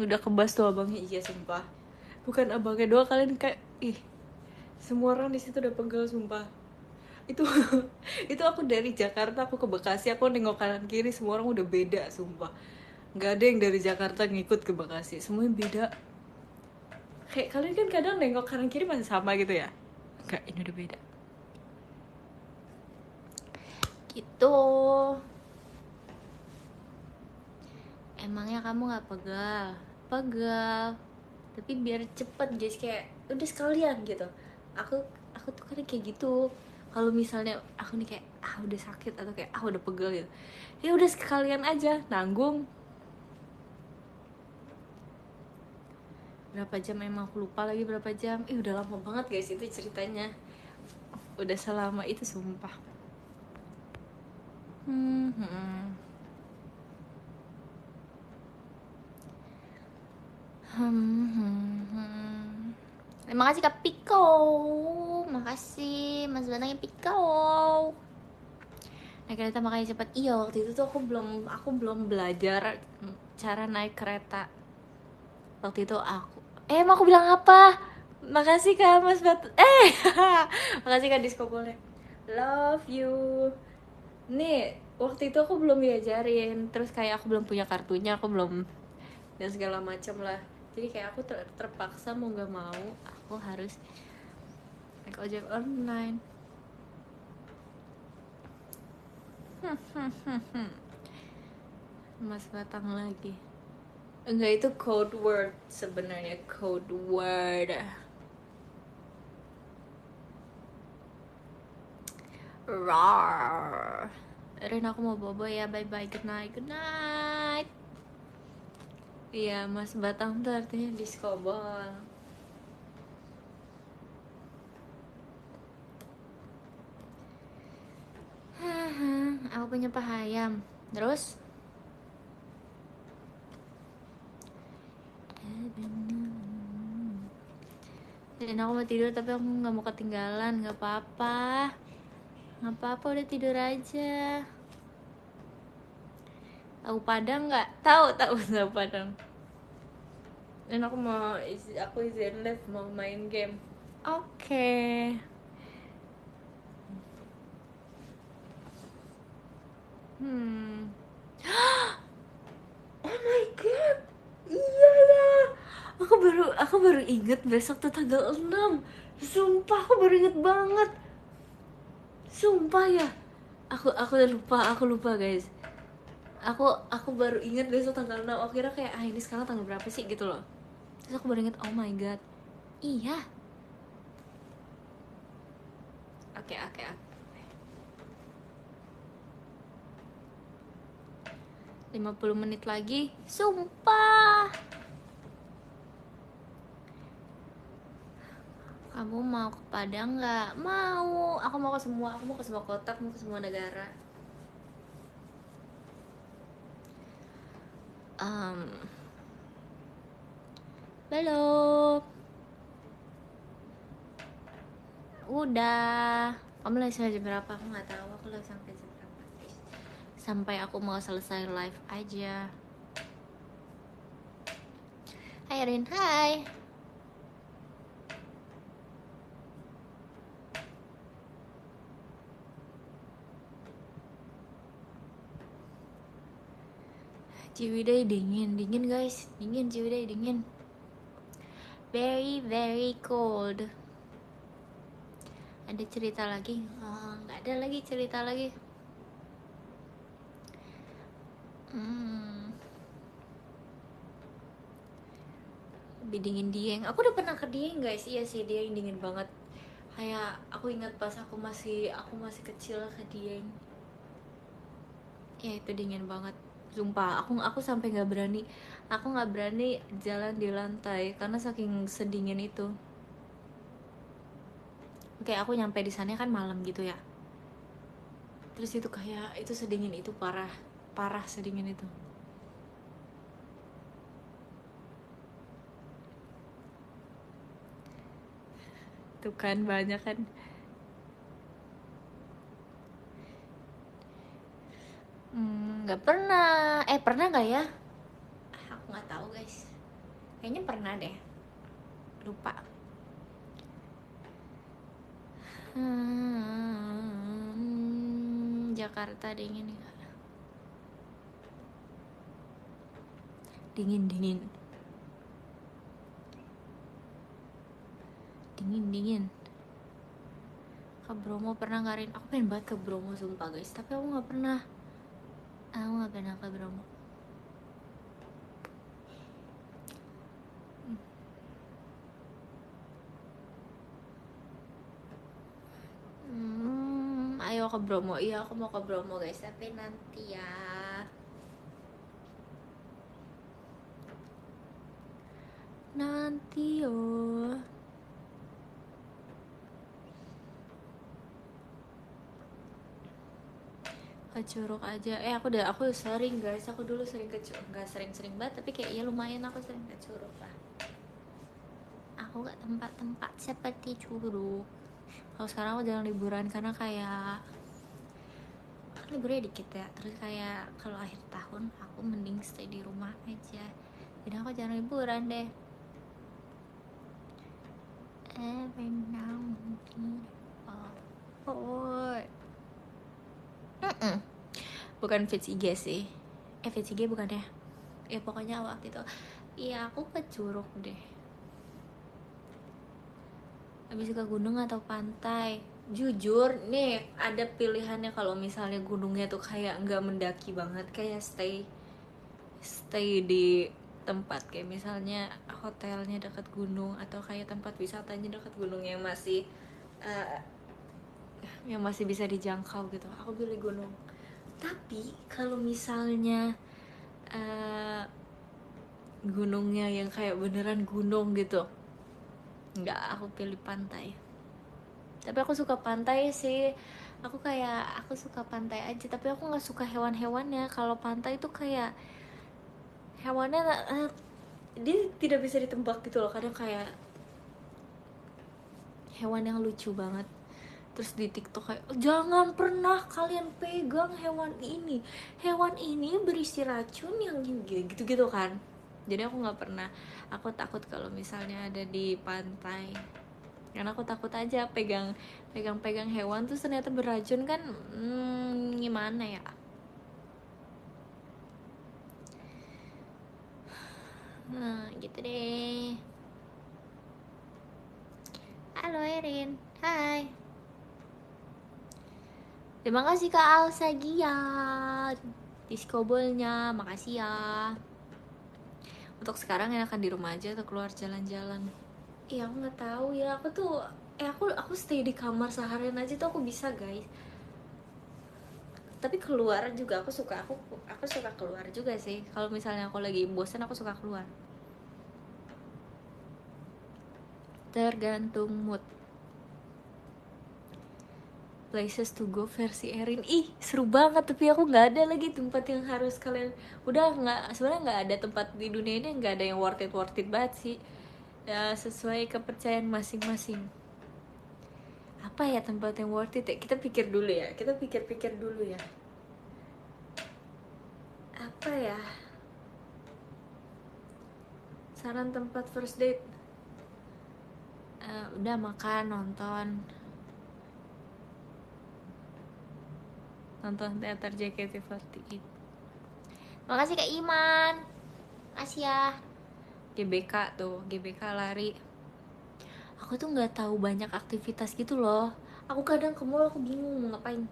Udah kebas tuh abangnya, iya sumpah, bukan abangnya doang, kalian kayak ih, semua orang di situ udah pegel sumpah. Itu itu aku dari Jakarta aku ke Bekasi, aku nengok kanan kiri semua orang udah beda sumpah, nggak ada yang dari Jakarta ngikut ke Bekasi, semuanya beda. Kayak kalian kan kadang nengok kanan kiri masih sama gitu ya, nggak, ini udah beda gitu. Emangnya kamu nggak pegel, tapi biar cepet guys, kayak udah sekalian gitu. Aku tuh kadang kayak gitu, kalau misalnya aku nih kayak udah sakit atau kayak udah pegel gitu, ya udah sekalian aja nanggung. Berapa jam emang aku lupa lagi berapa jam, udah lama banget guys itu ceritanya, udah selama itu sumpah. Terima kasih Kak Piko, makasih Mas Banangnya Piko. Naik kereta makanya cepat. Iya, waktu itu tuh aku belum belajar cara naik kereta. Waktu itu emang aku bilang apa? Makasih Kak Mas makasih Kak Disco boleh. Love you. Nih, waktu itu aku belum diajarin, terus kayak aku belum punya kartunya, aku belum, dan segala macam lah. Jadi kayak aku terpaksa mau nggak mau aku harus naik ojek online. Mas Batang lagi. Enggak, itu code word sebenarnya, code word. Rar. Rin, aku mau bobo ya, bye bye, good night. Iya, Mas Batang tuh artinya diskobol. Aku punya pahayam. Terus Dan aku mau tidur tapi aku nggak mau ketinggalan. Nggak apa-apa, nggak apa-apa, udah tidur aja. Tahu Padang nggak? Tahu tahu Padang. Dan aku izin live mau main game. Oke. Hmm. Oh my god. Iya ya. Aku baru inget besok tuh tanggal 6. Sumpah aku baru inget banget. Sumpah ya. Aku lupa guys. Aku baru inget besok tanggal 6. Aku kira kayak ini sekarang tanggal berapa sih gitu loh. Terus aku baru inget, oh my god. Iya. Oke. 50 menit lagi. Sumpah. Kamu mau ke Padang nggak? Mau. Aku mau ke semua. Aku mau ke semua kota. Aku mau ke semua negara. Belum. Udah. Kamu lagi sampai jam berapa? Aku nggak tahu. Aku lagi sampai jam berapa? Sampai aku mau selesai live aja. Hai Rin, hai. Ciwidey dingin guys, dingin Ciwidey dingin. Very very cold. Ada cerita lagi? Nggak ada lagi cerita lagi. Lebih dingin Dieng. Aku udah pernah ke Dieng guys. Iya sih, Dieng dingin banget. Kayak aku ingat pas aku masih kecil ke Dieng. Ya itu dingin banget. Sumpah, aku sampai nggak berani. Aku nggak berani jalan di lantai karena saking sedingin itu. Oke, aku nyampe di sana kan malam gitu ya. Terus itu kayak itu sedingin itu parah sedingin itu. Tuh kan banyak kan. Nggak pernah. Pernah nggak ya? Aku nggak tahu guys. Kayaknya pernah deh. Lupa. Jakarta dingin nggak? Dingin. Ke Bromo pernah nggak Rin? Aku pengen banget ke Bromo sumpah guys. Tapi aku nggak pernah. Aku nggak pernah ke Bromo. Ayo ke Bromo. Iya aku mau ke Bromo guys. Tapi nanti ya. Nanti yo. Ke Curug aja. Aku sering guys. Aku dulu sering ke Curug. Nggak sering-sering banget. Tapi kayak ya lumayan aku sering ke Curug lah. Aku ke tempat-tempat seperti Curug. Kalau sekarang aku jarang liburan karena kayak kan liburnya dikit ya. Terus kayak kalau akhir tahun aku mending stay di rumah aja. Jadi aku jarang liburan deh. Every now and then. Bukan Fits IG sih. Fits IG bukan ya? Ya pokoknya waktu itu. Iya aku ke Curug deh. Habis ke gunung atau pantai? Jujur nih ada pilihannya. Kalau misalnya gunungnya tuh kayak nggak mendaki banget, kayak stay di tempat kayak misalnya hotelnya dekat gunung atau kayak tempat wisatanya dekat gunung yang masih bisa dijangkau gitu, aku pilih gunung. Tapi kalau misalnya gunungnya yang kayak beneran gunung gitu, nggak, aku pilih pantai. Tapi aku suka pantai sih. Aku suka pantai aja, tapi aku nggak suka hewan-hewannya. Kalau pantai itu kayak hewannya dia tidak bisa ditebak gitu loh. Kadang kayak hewan yang lucu banget. Terus di TikTok kayak jangan pernah kalian pegang hewan ini berisi racun yang gitu kan. Jadi aku nggak pernah, aku takut kalau misalnya ada di pantai, karena aku takut aja pegang hewan tuh ternyata beracun kan. Gimana ya. Nah gitu deh. Halo Erin, hai. Terima kasih Kak Alsa Gian diskobolnya, makasih ya. Untuk sekarang enakan di rumah aja atau keluar jalan-jalan? Iya aku nggak tahu ya, aku tuh aku stay di kamar seharian aja tuh aku bisa guys. Tapi keluar juga aku suka keluar juga sih. Kalau misalnya aku lagi bosan aku suka keluar. Tergantung mood. Places to go versi Erin, ih seru banget, tapi aku nggak ada lagi tempat yang harus kalian, udah nggak, sebenarnya nggak ada tempat di dunia ini yang nggak ada yang worth it banget sih ya, sesuai kepercayaan masing-masing. Apa ya tempat yang worth it ya, kita pikir dulu ya, kita pikir-pikir dulu ya, apa ya, saran tempat first date. Udah makan, nonton teater JKT48. Makasih Kak Iman, makasih ya. GBK tuh, GBK lari. Aku tuh nggak tahu banyak aktivitas gitu loh. Aku kadang ke mall aku bingung mau ngapain.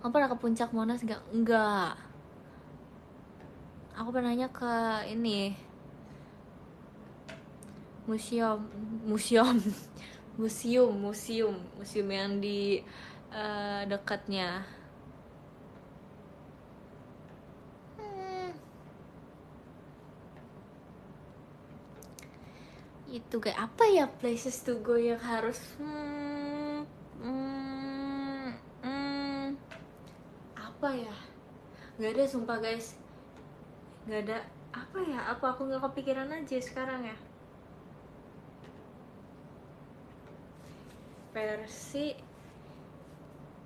Kamu pernah ke puncak Monas nggak? Enggak. Aku pernahnya ke ini museum museum museum yang di dekatnya. Itu kayak apa ya places to go yang harus apa ya, nggak ada sumpah guys, nggak ada. Apa ya, apa aku nggak kepikiran aja sekarang ya. Versi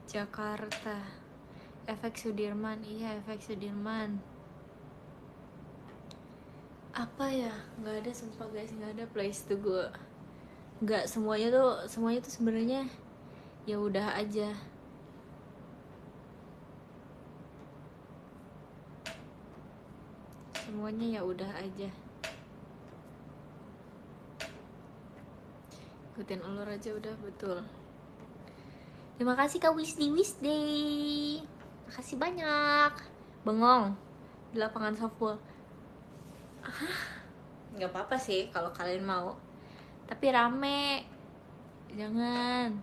Jakarta, efek Sudirman, iya efek Sudirman. Apa ya, nggak ada sumpah guys, nggak ada place to go. Nggak semuanya tuh sebenarnya ya udah aja. Semuanya ya udah aja. Ikutin alur aja udah, betul. Terima kasih Kak Wisdi. Makasih banyak. Bengong di lapangan softball. Nggak apa-apa sih kalau kalian mau. Tapi rame. Jangan.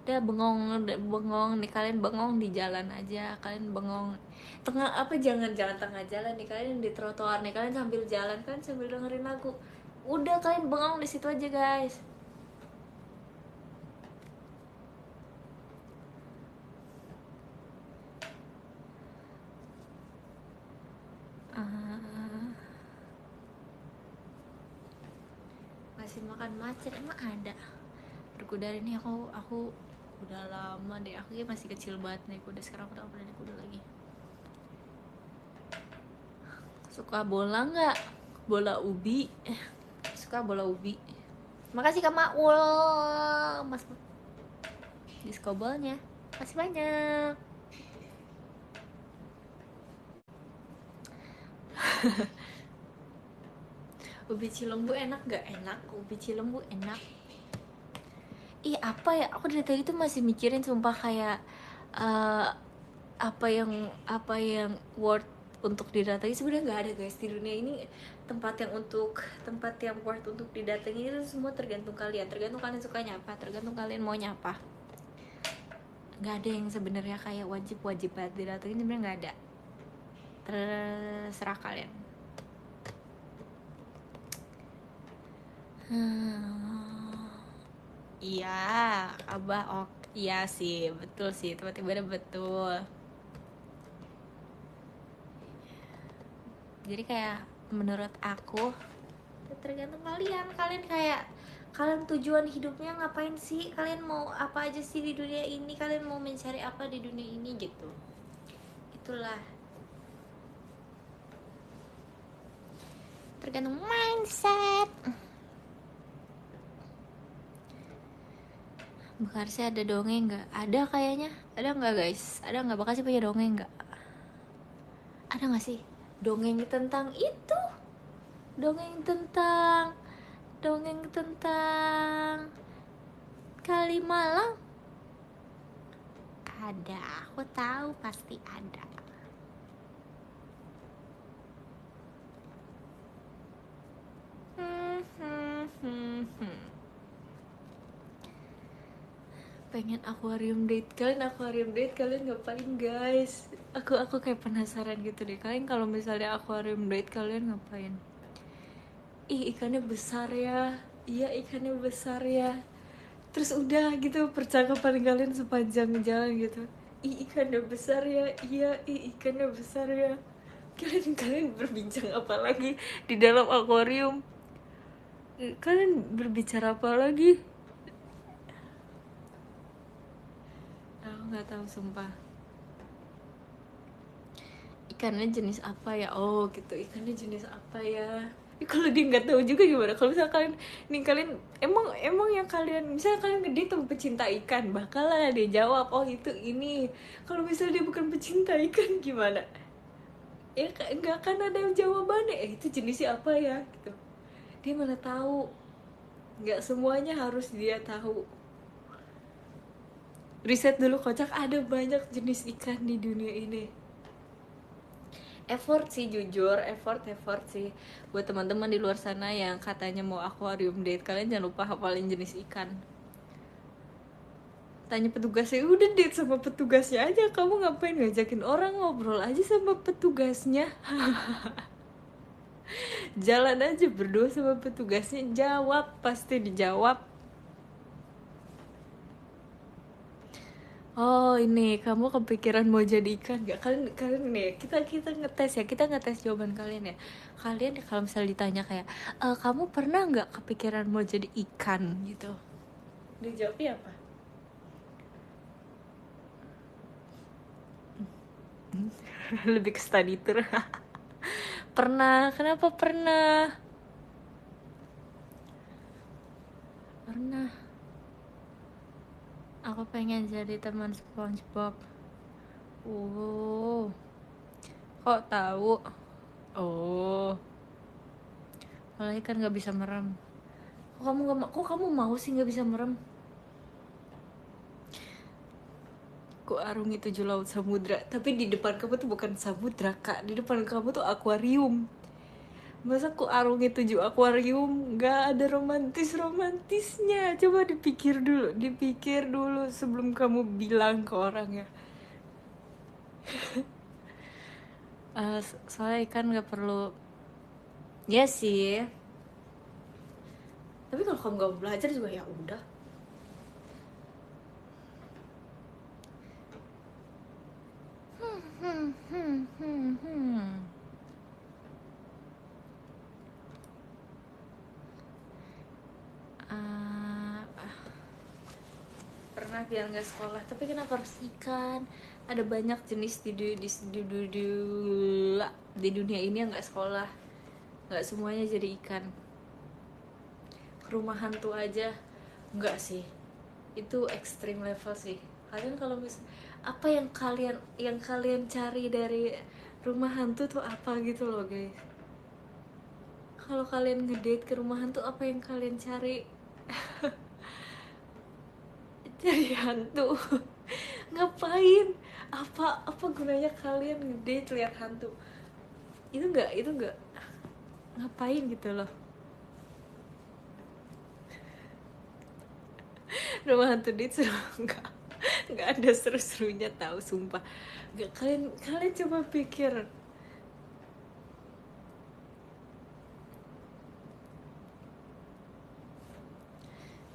Udah bengong nih, kalian bengong di jalan aja, kalian bengong tengah apa, jangan tengah jalan nih, kalian di trotoar nih, kalian sambil jalan kan sambil dengerin lagu, udah kalian bengong di situ aja guys. Masih makan macan emang ada berkuda ini. Aku udah lama deh, aku masih kecil banget naik kuda, sekarang aku tak pernah naik kuda lagi. Suka bola nggak? Bola ubi. Suka bola ubi. Makasih Kak Maul, Mas diskobolnya. Makasih banyak. Ubi Cilembu enak gak? Enak, ubi Cilembu enak. Ih apa ya, aku dari tadi tuh masih mikirin sumpah kayak apa yang worth untuk didatangi. Sebenarnya nggak ada guys di dunia ini tempat yang worth untuk didatangi. Itu semua tergantung kalian sukanya apa, tergantung kalian maunya apa. Nggak ada yang sebenarnya kayak wajib banget didatengin, sebenarnya nggak ada. Terserah kalian. Iya, Abah, iya sih, betul sih, tempat ibadah betul. Jadi kayak menurut aku tergantung kalian kayak Kalian tujuan hidupnya ngapain sih, kalian mau apa aja sih di dunia ini, kalian mau mencari apa di dunia ini gitu. Itulah tergantung mindset. Bekasi ada dongeng nggak? Ada kayaknya. Ada nggak guys? Ada nggak Bekasi punya dongeng nggak? Ada nggak sih dongeng tentang itu? Dongeng tentang Kalimalang? Ada, aku tahu pasti ada. Pengen aquarium date. Kalian ngapain guys? Aku kayak penasaran gitu deh. Kalian kalau misalnya aquarium date kalian ngapain? Ih, ikannya besar ya. Iya, ikannya besar ya. Terus udah gitu percakapan kalian sepanjang jalan gitu. Ih, ikannya besar ya. Iya, ikannya besar ya. Kalian berbincang apa lagi di dalam akuarium? Kalian berbicara apa lagi? Aku nggak tahu sumpah. Ikannya jenis apa ya? Oh gitu, ikannya jenis apa ya? Kalau dia nggak tahu juga gimana? Kalau misalnya kalian emang yang kalian misalnya kalian gede tuh pecinta ikan, bakalan dia jawab oh itu ini. Kalau misalnya dia bukan pecinta ikan gimana? Ya nggak akan ada jawabannya. Itu jenisnya apa ya? Gitu. Dia mana tahu? Nggak semuanya harus dia tahu. Riset dulu kocak, ada banyak jenis ikan di dunia ini. Effort sih, jujur effort sih buat teman-teman di luar sana yang katanya mau aquarium date. Kalian jangan lupa hafalin jenis ikan. Tanya petugasnya, udah date sama petugasnya aja. Kamu ngapain ngajakin orang, ngobrol aja sama petugasnya. Jalan aja berdua sama petugasnya, jawab, pasti dijawab. Oh ini kamu kepikiran mau jadi ikan gak? Kalian nih kita ngetes ya, kita ngetes jawaban kalian ya. Kalian kalau misalnya ditanya kayak kamu pernah nggak kepikiran mau jadi ikan gitu, dijawabnya apa? Lebih ke study tour. Pernah, kenapa pernah? Pernah. Aku pengen jadi teman SpongeBob. Oh, kok tahu? Oh, kalau ikan nggak bisa merem. Kok kamu mau sih nggak bisa merem? Ku arungi 7 laut samudra. Tapi di depan kamu tuh bukan samudra kak, di depan kamu tuh akuarium. Masa ku arungi 7 akuarium? Nggak ada romantisnya. Coba dipikir dulu sebelum kamu bilang ke orang ya. Soalnya ikan nggak perlu. Ya sih, tapi kalau kamu nggak belajar juga ya udah. Uh, Pernah biar nggak sekolah, tapi kenapa harus ikan? Ada banyak jenis di dunia ini yang nggak sekolah. Nggak semuanya jadi ikan. Rumah hantu aja nggak sih, itu ekstrim level sih. Kalian kalau apa yang kalian cari dari rumah hantu tuh apa gitu loh guys. Kalau kalian ngedate ke rumah hantu, apa yang kalian cari? Cari hantu. Ngapain? Apa gunanya kalian ngedate lihat hantu? Itu nggak ngapain gitu loh. Rumah hantu date seru nggak ada seru-serunya tahu sumpah. Nggak, kalian coba pikir.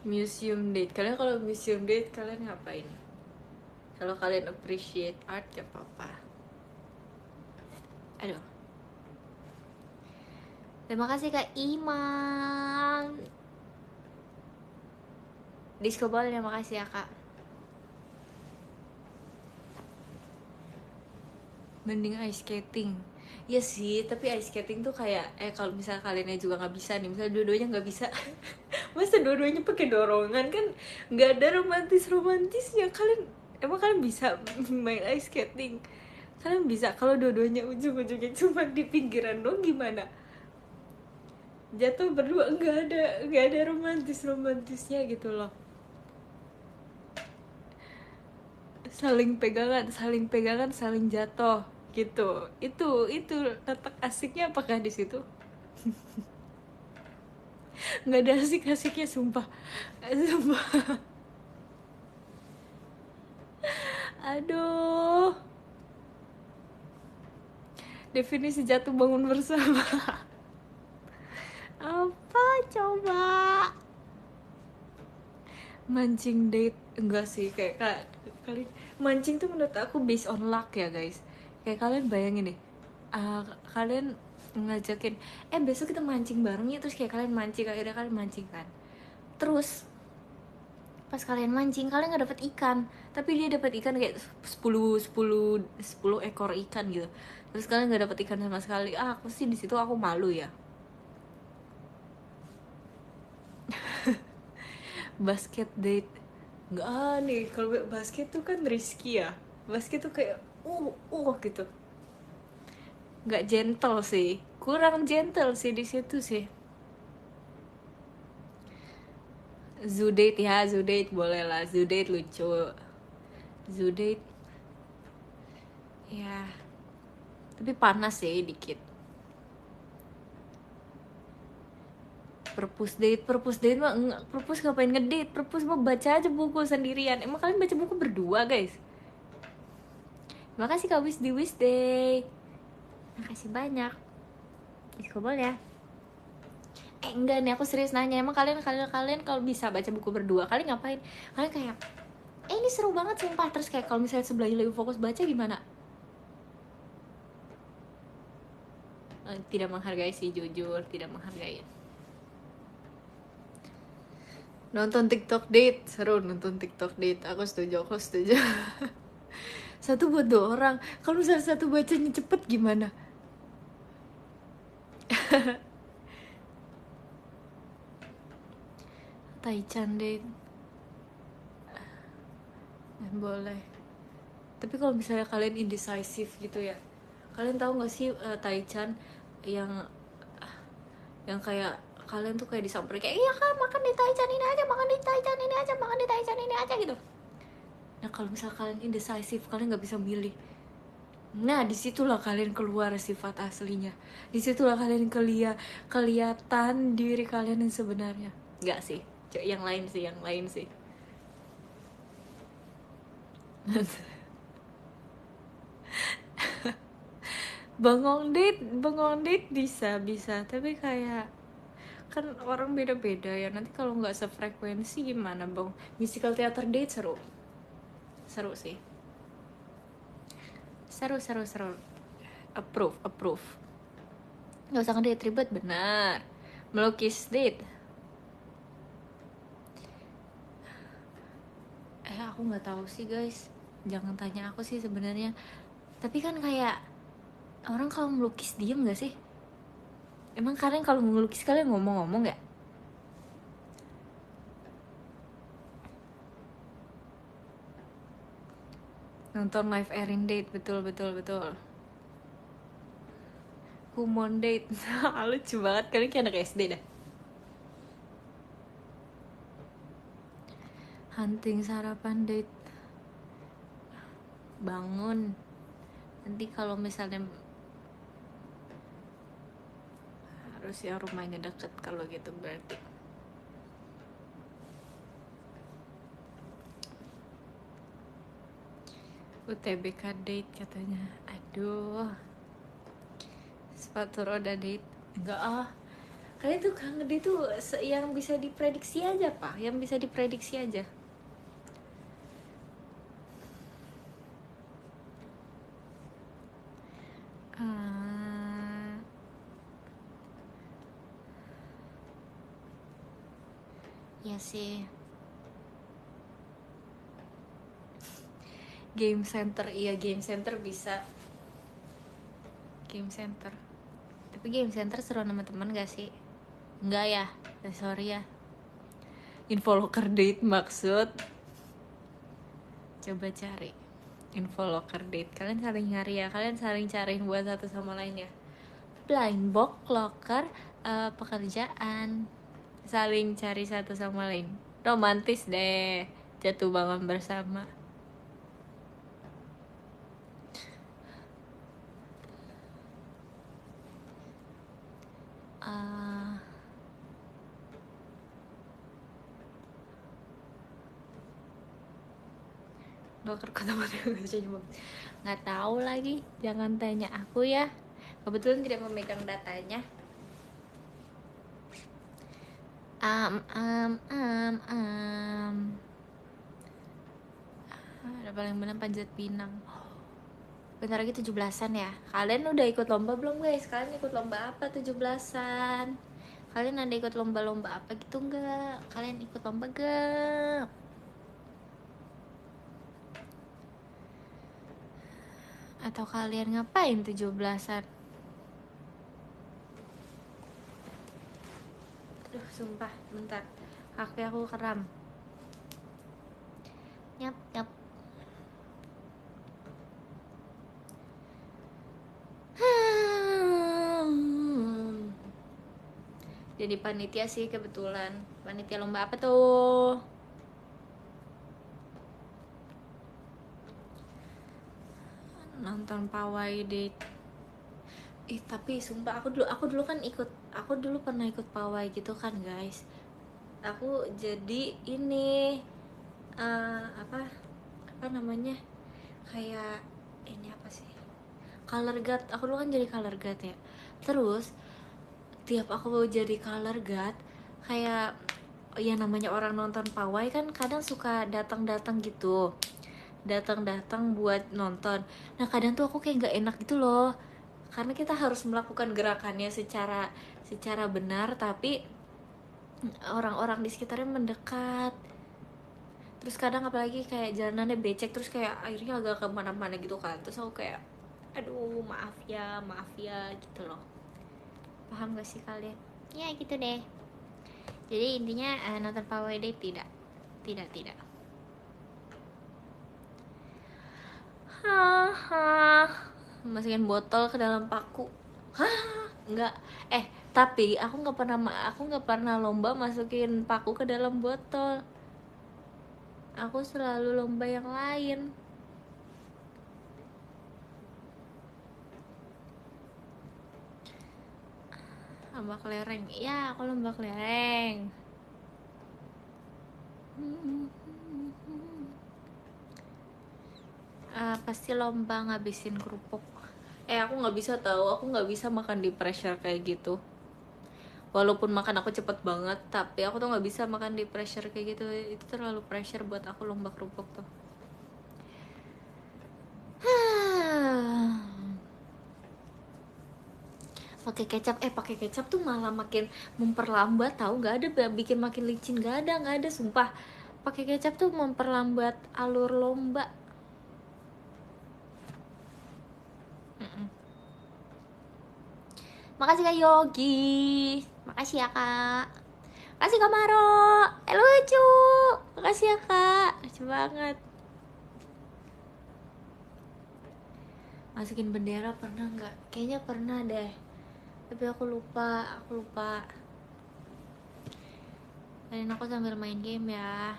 Museum date, kalian kalau museum date kalian ngapain? Kalau kalian appreciate art ya apa-apa. Aduh, terima kasih Kak Iman. Disco ball ya, makasih ya kak. Mending ice skating. Ya sih, tapi ice skating tuh kayak kalau misalnya kalian juga nggak bisa nih, misalnya dua-duanya nggak bisa, masa dua-duanya pakai dorongan kan, nggak ada romantisnya. Emang kalian bisa main ice skating? Kalian bisa kalau dua-duanya ujung-ujungnya cuma di pinggiran dong, gimana? Jatuh berdua, nggak ada romantisnya gitu loh. Saling pegangan saling jatuh gitu. Itu letak asiknya apakah di situ? Nggak ada asik-asiknya, sumpah. Sumpah. Aduh, definisi jatuh bangun bersama. Apa coba? Mancing date enggak sih, kayak kali mancing tuh menurut aku based on luck ya guys. Kayak kalian bayangin deh, kalian ngajakin besok kita mancing bareng ya, terus kayak kalian mancing, akhirnya kalian mancing kan, terus pas kalian mancing kalian nggak dapet ikan, tapi dia dapat ikan kayak 10 ekor ikan gitu, terus kalian nggak dapet ikan sama sekali. Aku sih di situ aku malu ya. Basket date nggak, nih kalau basket tuh kan risky ya, basket tuh kayak gitu, nggak gentle sih, kurang gentle sih di situ sih. Zoo date ya, zoo date boleh lah, zoo date lucu, zoo date ya, tapi panas sih dikit. Perpus date mah enggak, perpus ngapain ngedate, perpus mah baca aja buku sendirian. Emang kalian baca buku berdua guys? Makasih kak Wish di Wish Day, makasih banyak. Iskobol ya. Enggak nih, aku serius nanya, emang kalian kalau bisa baca buku berdua kalian ngapain? Kalian kayak ini seru banget sumpah, terus kayak kalau misalnya sebelahnya lagi fokus baca gimana? Tidak menghargai sih, jujur tidak menghargai. Nonton TikTok date seru, nonton TikTok date aku setuju. Satu buat 2 orang, kalau misalnya satu bacanya cepet gimana? Taichan date boleh, tapi kalau misalnya kalian indecisive gitu ya, kalian tahu nggak sih Taichan yang kayak kalian tuh kayak disamperin kayak iya kan, makan di Taichan ini aja, makan di Taichan ini aja, makan di Taichan ini aja gitu. Nah kalau misalnya kalian indecisive, kalian nggak bisa milih, nah disitulah kalian keluar sifat aslinya, disitulah kalian kelihatan diri kalian yang sebenarnya. Nggak sih, yang lain sih. Bengong date bisa, tapi kayak kan orang beda-beda ya, nanti kalau nggak sefrekuensi gimana bang? Musical theater date seru sih, seru. Approve. Nggak usah ngedate ribet, benar. Melukis date, aku nggak tahu sih guys, jangan tanya aku sih sebenarnya. Tapi kan kayak orang kalau melukis diem nggak sih? Emang kalian kalau melukis kalian ngomong-ngomong nggak? Nonton live Erin date, betul. Kumon date, lucu banget, kalian kayak anak SD dah. Hunting sarapan date, bangun. Nanti kalau misalnya harus yang rumahnya deket, kalau gitu berarti. UTBK date katanya. Aduh, sepatu roda date enggak ah. Kalian tuh kan ngedate tuh yang bisa diprediksi aja pak, yang bisa diprediksi aja. Ya sih, Game center, iya game center bisa. Game center. Tapi game center seru sama teman gak sih? Enggak ya? Sorry ya. Info locker date maksud. Coba cari info locker date. Kalian saling nyari ya. Kalian saling cariin buat satu sama lain ya. Blind box, locker, pekerjaan. Saling cari satu sama lain. Romantis deh. Jatuh bangun bersama. Locker ketemu nggak tahu lagi, jangan tanya aku ya, kebetulan tidak memegang datanya. Ada paling benar Panjat Pinang. Bentar lagi 17-an ya. Kalian udah ikut lomba belum guys? Kalian ikut lomba apa 17-an? Kalian ada ikut lomba-lomba apa gitu nggak? Kalian ikut lomba gak? Atau kalian ngapain 17-an? Aduh sumpah, bentar, kaki aku kram. Nyap nyap. Jadi panitia sih kebetulan. Panitia lomba apa tuh? Nonton pawai date. Tapi sumpah aku dulu kan aku dulu pernah ikut pawai gitu kan guys. Aku jadi ini apa namanya, kayak ini apa sih, color guard. Aku dulu kan jadi color guard ya. Terus tiap aku jadi color guard, kayak ya namanya orang nonton pawai kan kadang suka datang-datang gitu, datang-datang buat nonton. Nah kadang tuh aku kayak nggak enak gitu loh, karena kita harus melakukan gerakannya secara benar, tapi orang-orang di sekitarnya mendekat. Terus kadang apalagi kayak jalanannya becek, terus kayak akhirnya agak kemana-mana gitu kan. Terus aku kayak aduh maaf ya gitu loh. Paham gak sih kalian? Ya gitu deh. Jadi intinya nonton pawai date tidak. Haha, masukin botol ke dalam paku. Hah, enggak. Tapi aku nggak pernah lomba masukin paku ke dalam botol. Aku selalu lomba yang lain. Lomba kelereng. Ya, aku lomba kelereng. Pasti lomba ngabisin kerupuk. Aku nggak bisa tahu, aku nggak bisa makan di pressure kayak gitu. Walaupun makan aku cepet banget, tapi aku tuh nggak bisa makan di pressure kayak gitu. Itu terlalu pressure buat aku lomba kerupuk tuh. Pakai kecap tuh malah makin memperlambat, tahu? Nggak ada bikin makin licin, nggak ada sumpah. Pakai kecap tuh memperlambat alur lomba. Makasih Kak Yogi, makasih ya Kak. Makasih Kak Maro, lucu. Makasih ya Kak, lucu banget. Masukin bendera pernah nggak? Kayaknya pernah deh, tapi aku lupa. Dan aku sambil main game ya.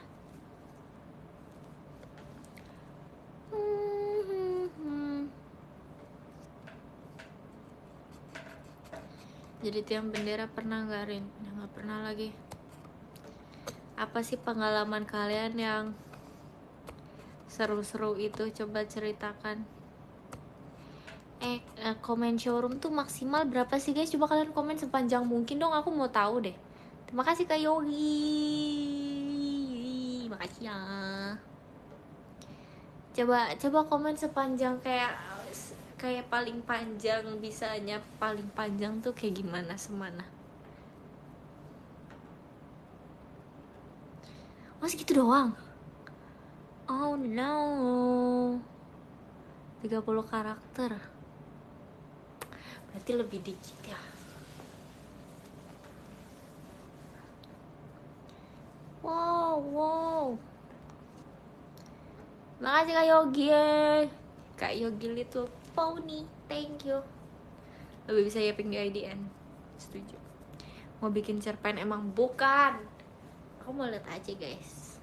Jadi tiang bendera pernah nggak, Rin? Nggak pernah lagi. Apa sih pengalaman kalian yang seru-seru itu? Coba ceritakan. Komen showroom tuh maksimal berapa sih guys? Coba kalian komen sepanjang mungkin dong, aku mau tahu deh. Terima kasih Kak Yogi, makasih ya. Coba komen sepanjang kayak paling panjang, bisanya paling panjang tuh kayak gimana, semana? Oh segitu doang? Oh no, 30 karakter. Berarti lebih dikit ya. Wow. Makasih Kak Yogi. Kak Yogi Little Pony, thank you. Lebih bisa yaping di IDN. Setuju. Mau bikin cerpen emang bukan. Aku mau lihat aja guys.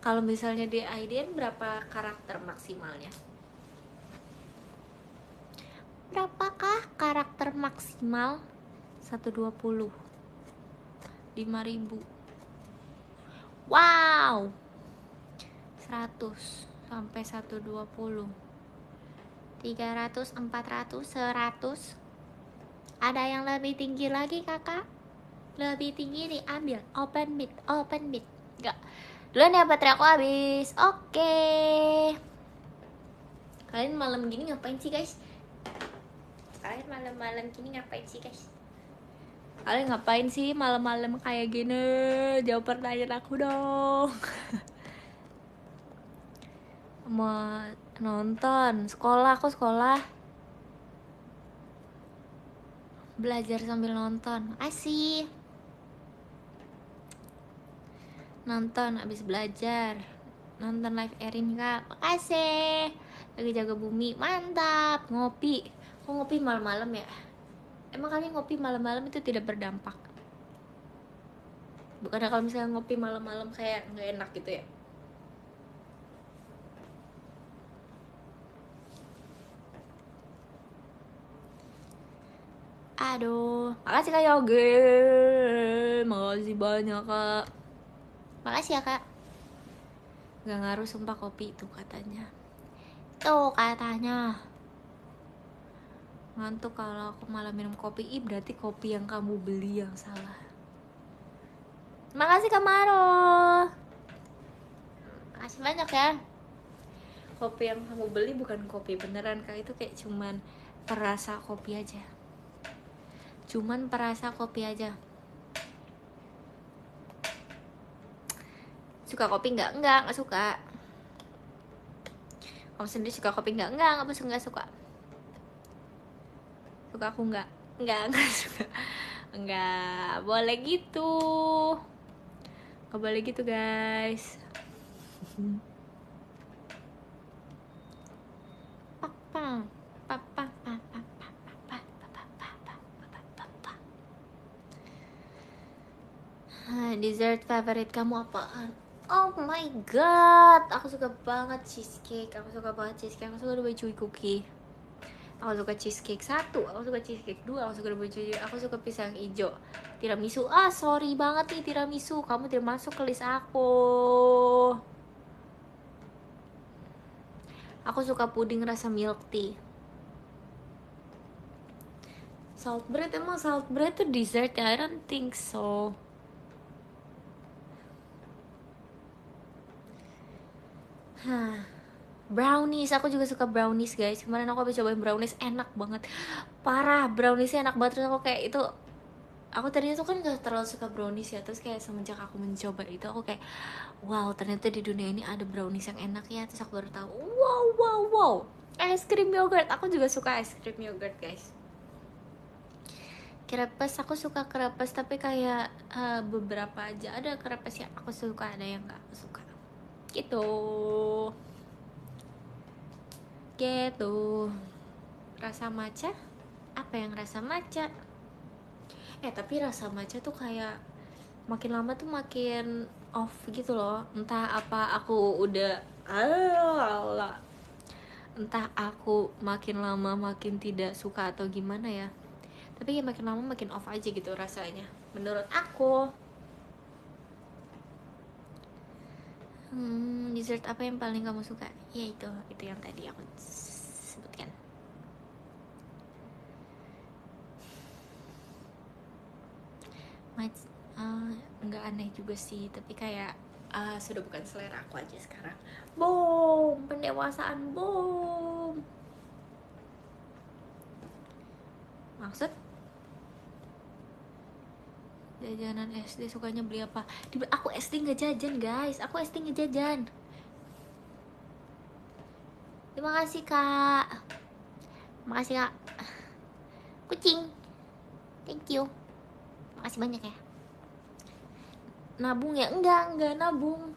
Kalau misalnya di IDN berapa karakter maksimalnya? Berapakah karakter maksimal? 120. 5.000. Wow. 100 sampai 120. 300, 400, 100. Ada yang lebih tinggi lagi kakak? Lebih tinggi diambil. Open mic. Enggak. Duluan ya baterai aku habis. Oke. Kalian malam gini ngapain sih guys? Kalian malam-malam gini ngapain sih guys? Kalian ngapain sih malam-malam kayak gini? Jawab pertanyaan aku dong. Mau nonton aku sekolah belajar sambil nonton. Asih nonton abis belajar, nonton live Erin kak. Makasih. Lagi jaga bumi, mantap. Ngopi. Kok ngopi malam-malam ya? Emang kalian ngopi malam-malam itu tidak berdampak? Bukannya kalau misalnya ngopi malam-malam kayak nggak enak gitu ya? Aduh, makasih Kak Yogi. Makasih banyak Kak. Makasih ya Kak. Gak ngaruh sumpah kopi itu katanya. Tuh katanya. Ngantuk kalau aku malah minum kopi. Ih berarti kopi yang kamu beli yang salah. Makasih Kak Maro. Makasih banyak ya. Kopi yang kamu beli bukan kopi beneran Kak. Itu kayak cuman perasa kopi aja. Suka kopi nggak? Nggak suka. Kamu sendiri suka kopi nggak? Nggak suka. Suka aku nggak? Nggak suka. Nggak boleh gitu. Nggak boleh gitu guys. Dessert favorite kamu apaan? Oh my god, aku suka banget cheesecake. Aku suka double chewy cookie. Aku suka cheesecake 1, aku suka cheesecake 2, aku suka double chewy, aku suka pisang hijau. Tiramisu, sorry banget nih tiramisu, kamu tidak masuk ke list aku. Aku suka puding rasa milk tea. Salt bread, emang salt bread tuh dessert ya? I don't think so. Brownies, aku juga suka brownies guys. Kemarin aku habis cobain brownies, enak banget. Parah, browniesnya enak banget. Terus aku kayak itu, aku tadinya tuh kan gak terlalu suka brownies ya. Terus kayak semenjak aku mencoba itu, aku kayak wow, ternyata di dunia ini ada brownies yang enak ya. Terus aku baru tahu, wow, es krim yogurt. Aku juga suka es krim yogurt guys. Krepes, aku suka krepes, tapi kayak beberapa aja. Ada krepes yang aku suka, ada yang gak aku suka gitu. Rasa matcha? Apa yang rasa matcha? Tapi rasa matcha tuh kayak makin lama tuh makin off gitu loh. Entah apa aku udah entah aku makin lama makin tidak suka atau gimana ya. Tapi ya makin lama makin off aja gitu rasanya menurut aku. Dessert apa yang paling kamu suka? Ya itu yang tadi aku sebutkan. Nggak aneh juga sih, tapi kayak sudah bukan selera aku aja sekarang. Boom, pendewasaan, boom. Maksud? Jajanan SD sukanya beli apa? Aku SD nggak jajan guys, aku SD nggak jajan. Terima kasih kak. Makasih kak. Kucing. Thank you. Makasih banyak ya. Nabung ya? Enggak nabung.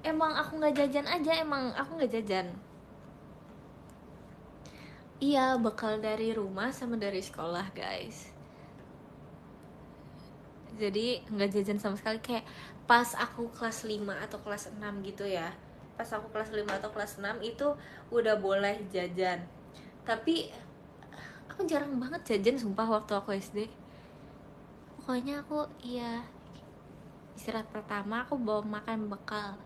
Emang aku nggak jajan aja, emang aku nggak jajan. Iya, bekal dari rumah sama dari sekolah guys. Jadi nggak jajan sama sekali. Kayak pas aku kelas 5 atau kelas 6 gitu ya. Pas aku kelas 5 atau kelas 6 itu udah boleh jajan. Tapi aku jarang banget jajan sumpah waktu aku SD. Pokoknya aku istirahat pertama aku bawa makan bekal.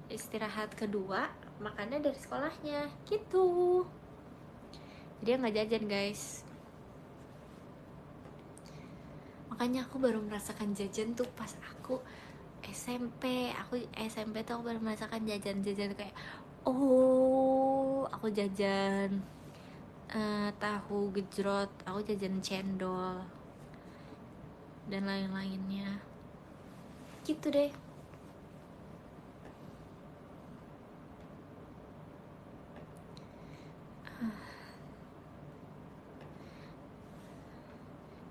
Istirahat kedua makannya dari sekolahnya gitu. Jadi nggak jajan guys. Makanya aku baru merasakan jajan tuh pas aku SMP. Aku SMP tuh aku baru merasakan jajan-jajan kayak aku jajan tahu gejrot, aku jajan cendol dan lain-lainnya gitu deh.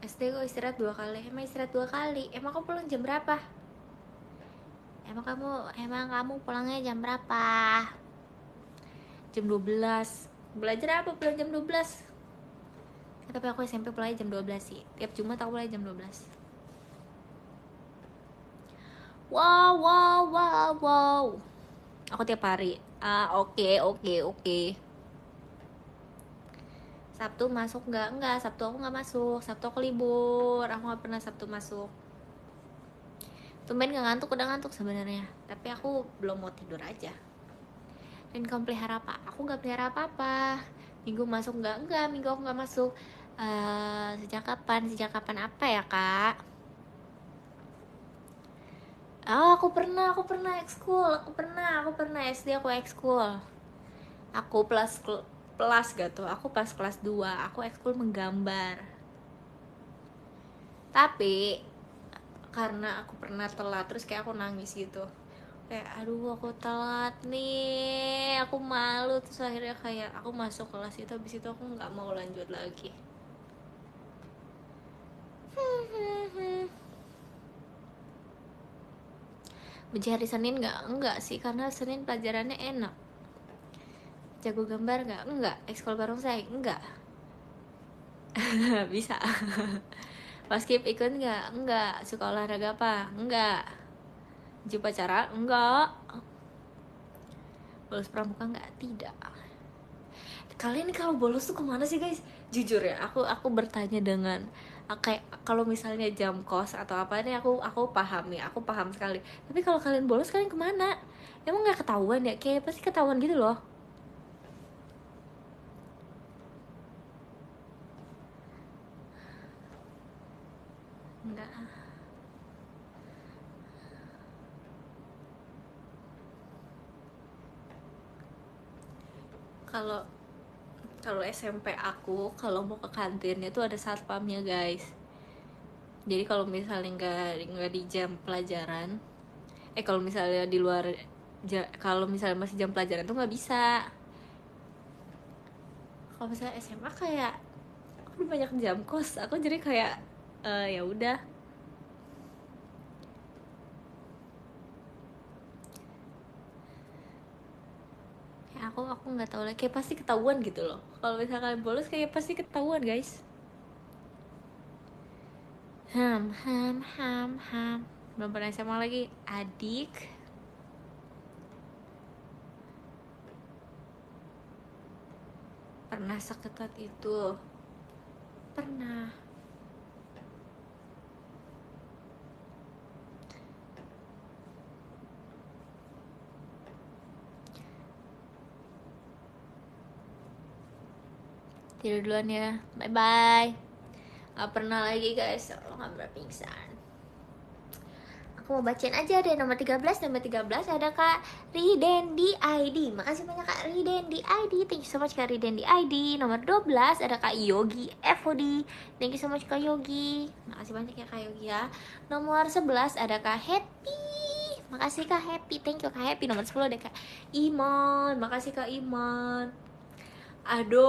SD gue istirahat 2 kali. Emang istirahat 2 kali? Emang kamu pulang jam berapa? Emang kamu pulangnya jam berapa? Jam 12. Belajar apa pulang jam 12? Tapi aku SMP pulangnya jam 12 sih. Tiap Jumat aku pulang jam 12. Wow. Aku tiap hari. Oke. Sabtu masuk nggak? Enggak, Sabtu aku nggak masuk. Sabtu aku libur. Aku nggak pernah Sabtu masuk. Tumben nggak ngantuk, udah ngantuk sebenarnya. Tapi aku belum mau tidur aja. Dan kamu pelihara apa? Aku nggak pelihara apa-apa. Minggu masuk nggak? Enggak, minggu aku nggak masuk. Sejak kapan apa ya kak? Aku pernah ekskul. Aku pernah SD aku ekskul. Aku plus gak tuh. Aku pas kelas 2 aku ekskul menggambar. Tapi karena aku pernah telat terus kayak aku nangis gitu. Kayak aduh aku telat nih, aku malu. Terus akhirnya kayak aku masuk kelas itu, habis itu aku nggak mau lanjut lagi. Benci hari Senin enggak sih, karena Senin pelajarannya enak. Jago gambar enggak. Ekskul barongsai enggak. Bisa. Paskib ikut enggak. Suka olahraga apa enggak. Upacara enggak. Bolos pramuka enggak, tidak. Kalian kalau bolos tuh kemana sih guys? Jujur ya, aku bertanya dengan kayak kalau misalnya jam kos atau apa nih aku paham nih, aku paham sekali. Tapi kalau kalian bolos kalian kemana? Emang nggak ketahuan ya? Kayak pasti ketahuan gitu loh. Enggak. Kalau SMP aku kalau mau ke kantinnya tuh ada satpamnya guys. Jadi kalau misalnya nggak di jam pelajaran, kalau misalnya di luar kalau misalnya masih jam pelajaran tuh nggak bisa. Kalau misalnya SMA kayak aku banyak jam kos, aku jadi kayak ya udah. Aku nggak tahu lagi, kayak pasti ketahuan gitu loh. Kalau misalnya kalian bolos kayak pasti ketahuan guys. Belum pernah SMA lagi, adik. Pernah seketat itu? Pernah. Tidur duluan ya, bye bye. Gak pernah lagi guys, lo gak pernah pingsan. Aku mau bacain aja deh nomor 13 ada Kak Ridendi ID. Makasih banyak Kak Ridendi ID. Thank you so much Kak Ridendi ID. Nomor 12 ada Kak Yogi FOD. Thank you so much Kak Yogi. Makasih banyak ya Kak Yogi ya. Nomor 11 ada Kak Happy. Makasih Kak Happy, thank you Kak Happy. Nomor 10 deh Kak Iman, makasih Kak Iman. Aduh,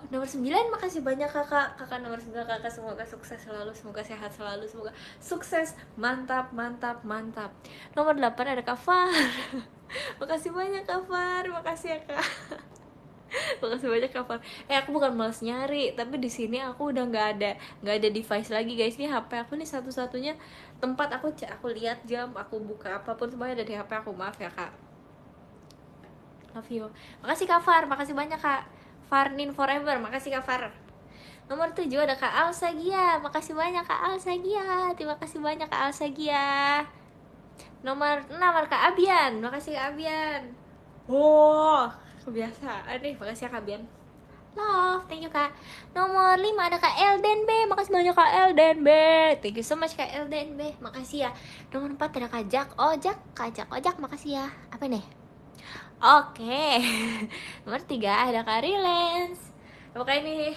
nomor 9 makasih banyak kakak. Kakak nomor 9 kakak, semoga sukses selalu, semoga sehat selalu, semoga sukses, mantap, mantap, mantap. Nomor 8 ada Kak Far. Makasih banyak Kak Far, makasih ya Kak. Makasih banyak Kak Far. Aku bukan malas nyari, tapi di sini aku udah nggak ada device lagi guys. Ini HP aku nih satu-satunya tempat aku lihat jam, aku buka apapun semuanya ada di HP aku. Maaf ya Kak. Love you. Makasih Kak Far, makasih banyak Kak Farnin Forever, makasih Kak Far. Nomor 7 ada Kak Alsagia, makasih banyak Kak Alsagia. Terima kasih banyak Kak Alsagia. Nomor 6 ada Kak Abian, makasih Kak Abian. Wow, kebiasaan nih, makasih ya Kak Abian. Love, thank you Kak. Nomor 5 ada Kak Elden B, makasih banyak Kak Elden B. Thank you so much Kak Elden B, makasih ya. Nomor 4 ada Kak Jak Ojak, Kak Jak Ojak, makasih ya. Apa nih? Oke. Nomor 3 ada Kak Rilens. Oke ini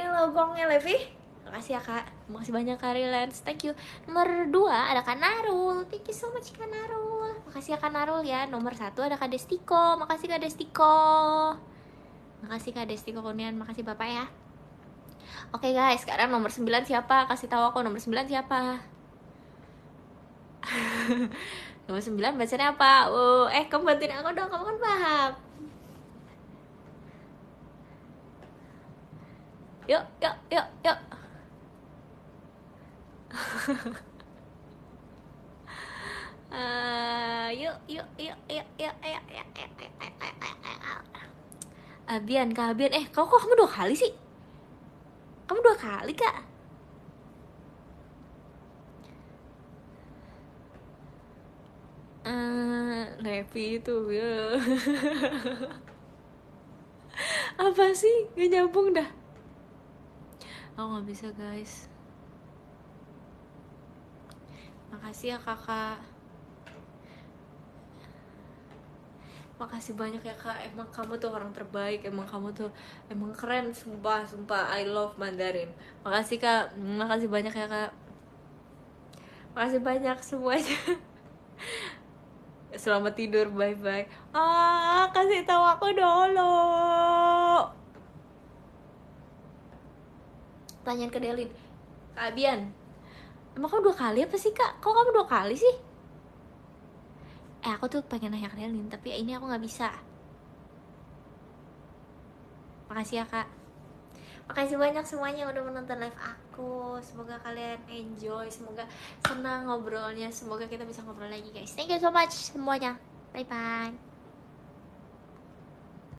logongnya Levi. Makasih ya Kak. Makasih banyak Kak Rilens. Thank you. Nomor 2 ada Kak Narul. Thank you so much Kak Narul. Makasih ya Kak Narul ya. Nomor 1 ada Kak Destiko. Makasih Kak Destiko. Makasih Kak Destiko Kurnian. Makasih Bapak ya. Oke guys, sekarang nomor 9 siapa? Kasih tahu aku nomor 9 siapa. Nomor 9 bacanya apa? Kamu bantuin aku dong, kamu kan paham. Yuk, yuk, yuk, yuk. Yuk, yuk, yuk, yuk, yuk, yuk, yuk. Abian, Kak Abian. Kamu 2 kali sih? Kamu 2 kali, Kak? Levi itu ya. Apa sih? Gak nyambung dah. Aku gak bisa guys. Makasih ya kakak. Makasih banyak ya kak. Emang kamu tuh orang terbaik. Emang kamu tuh emang keren. Sumpah, sumpah. I love Mandarin. Makasih kak. Makasih banyak ya kak. Makasih banyak semuanya. Selamat tidur, bye bye. Kasih tahu aku dulu. Tanyain ke Delin. Kak Abian, emang kamu 2 kali apa sih kak? Kok kamu 2 kali sih? Aku tuh pengen nanya ke Delin, tapi ini aku gak bisa. Makasih ya kak. Makasih banyak semuanya udah menonton live aku. Semoga kalian enjoy, semoga senang ngobrolnya. Semoga kita bisa ngobrol lagi guys. Thank you so much semuanya. Bye bye.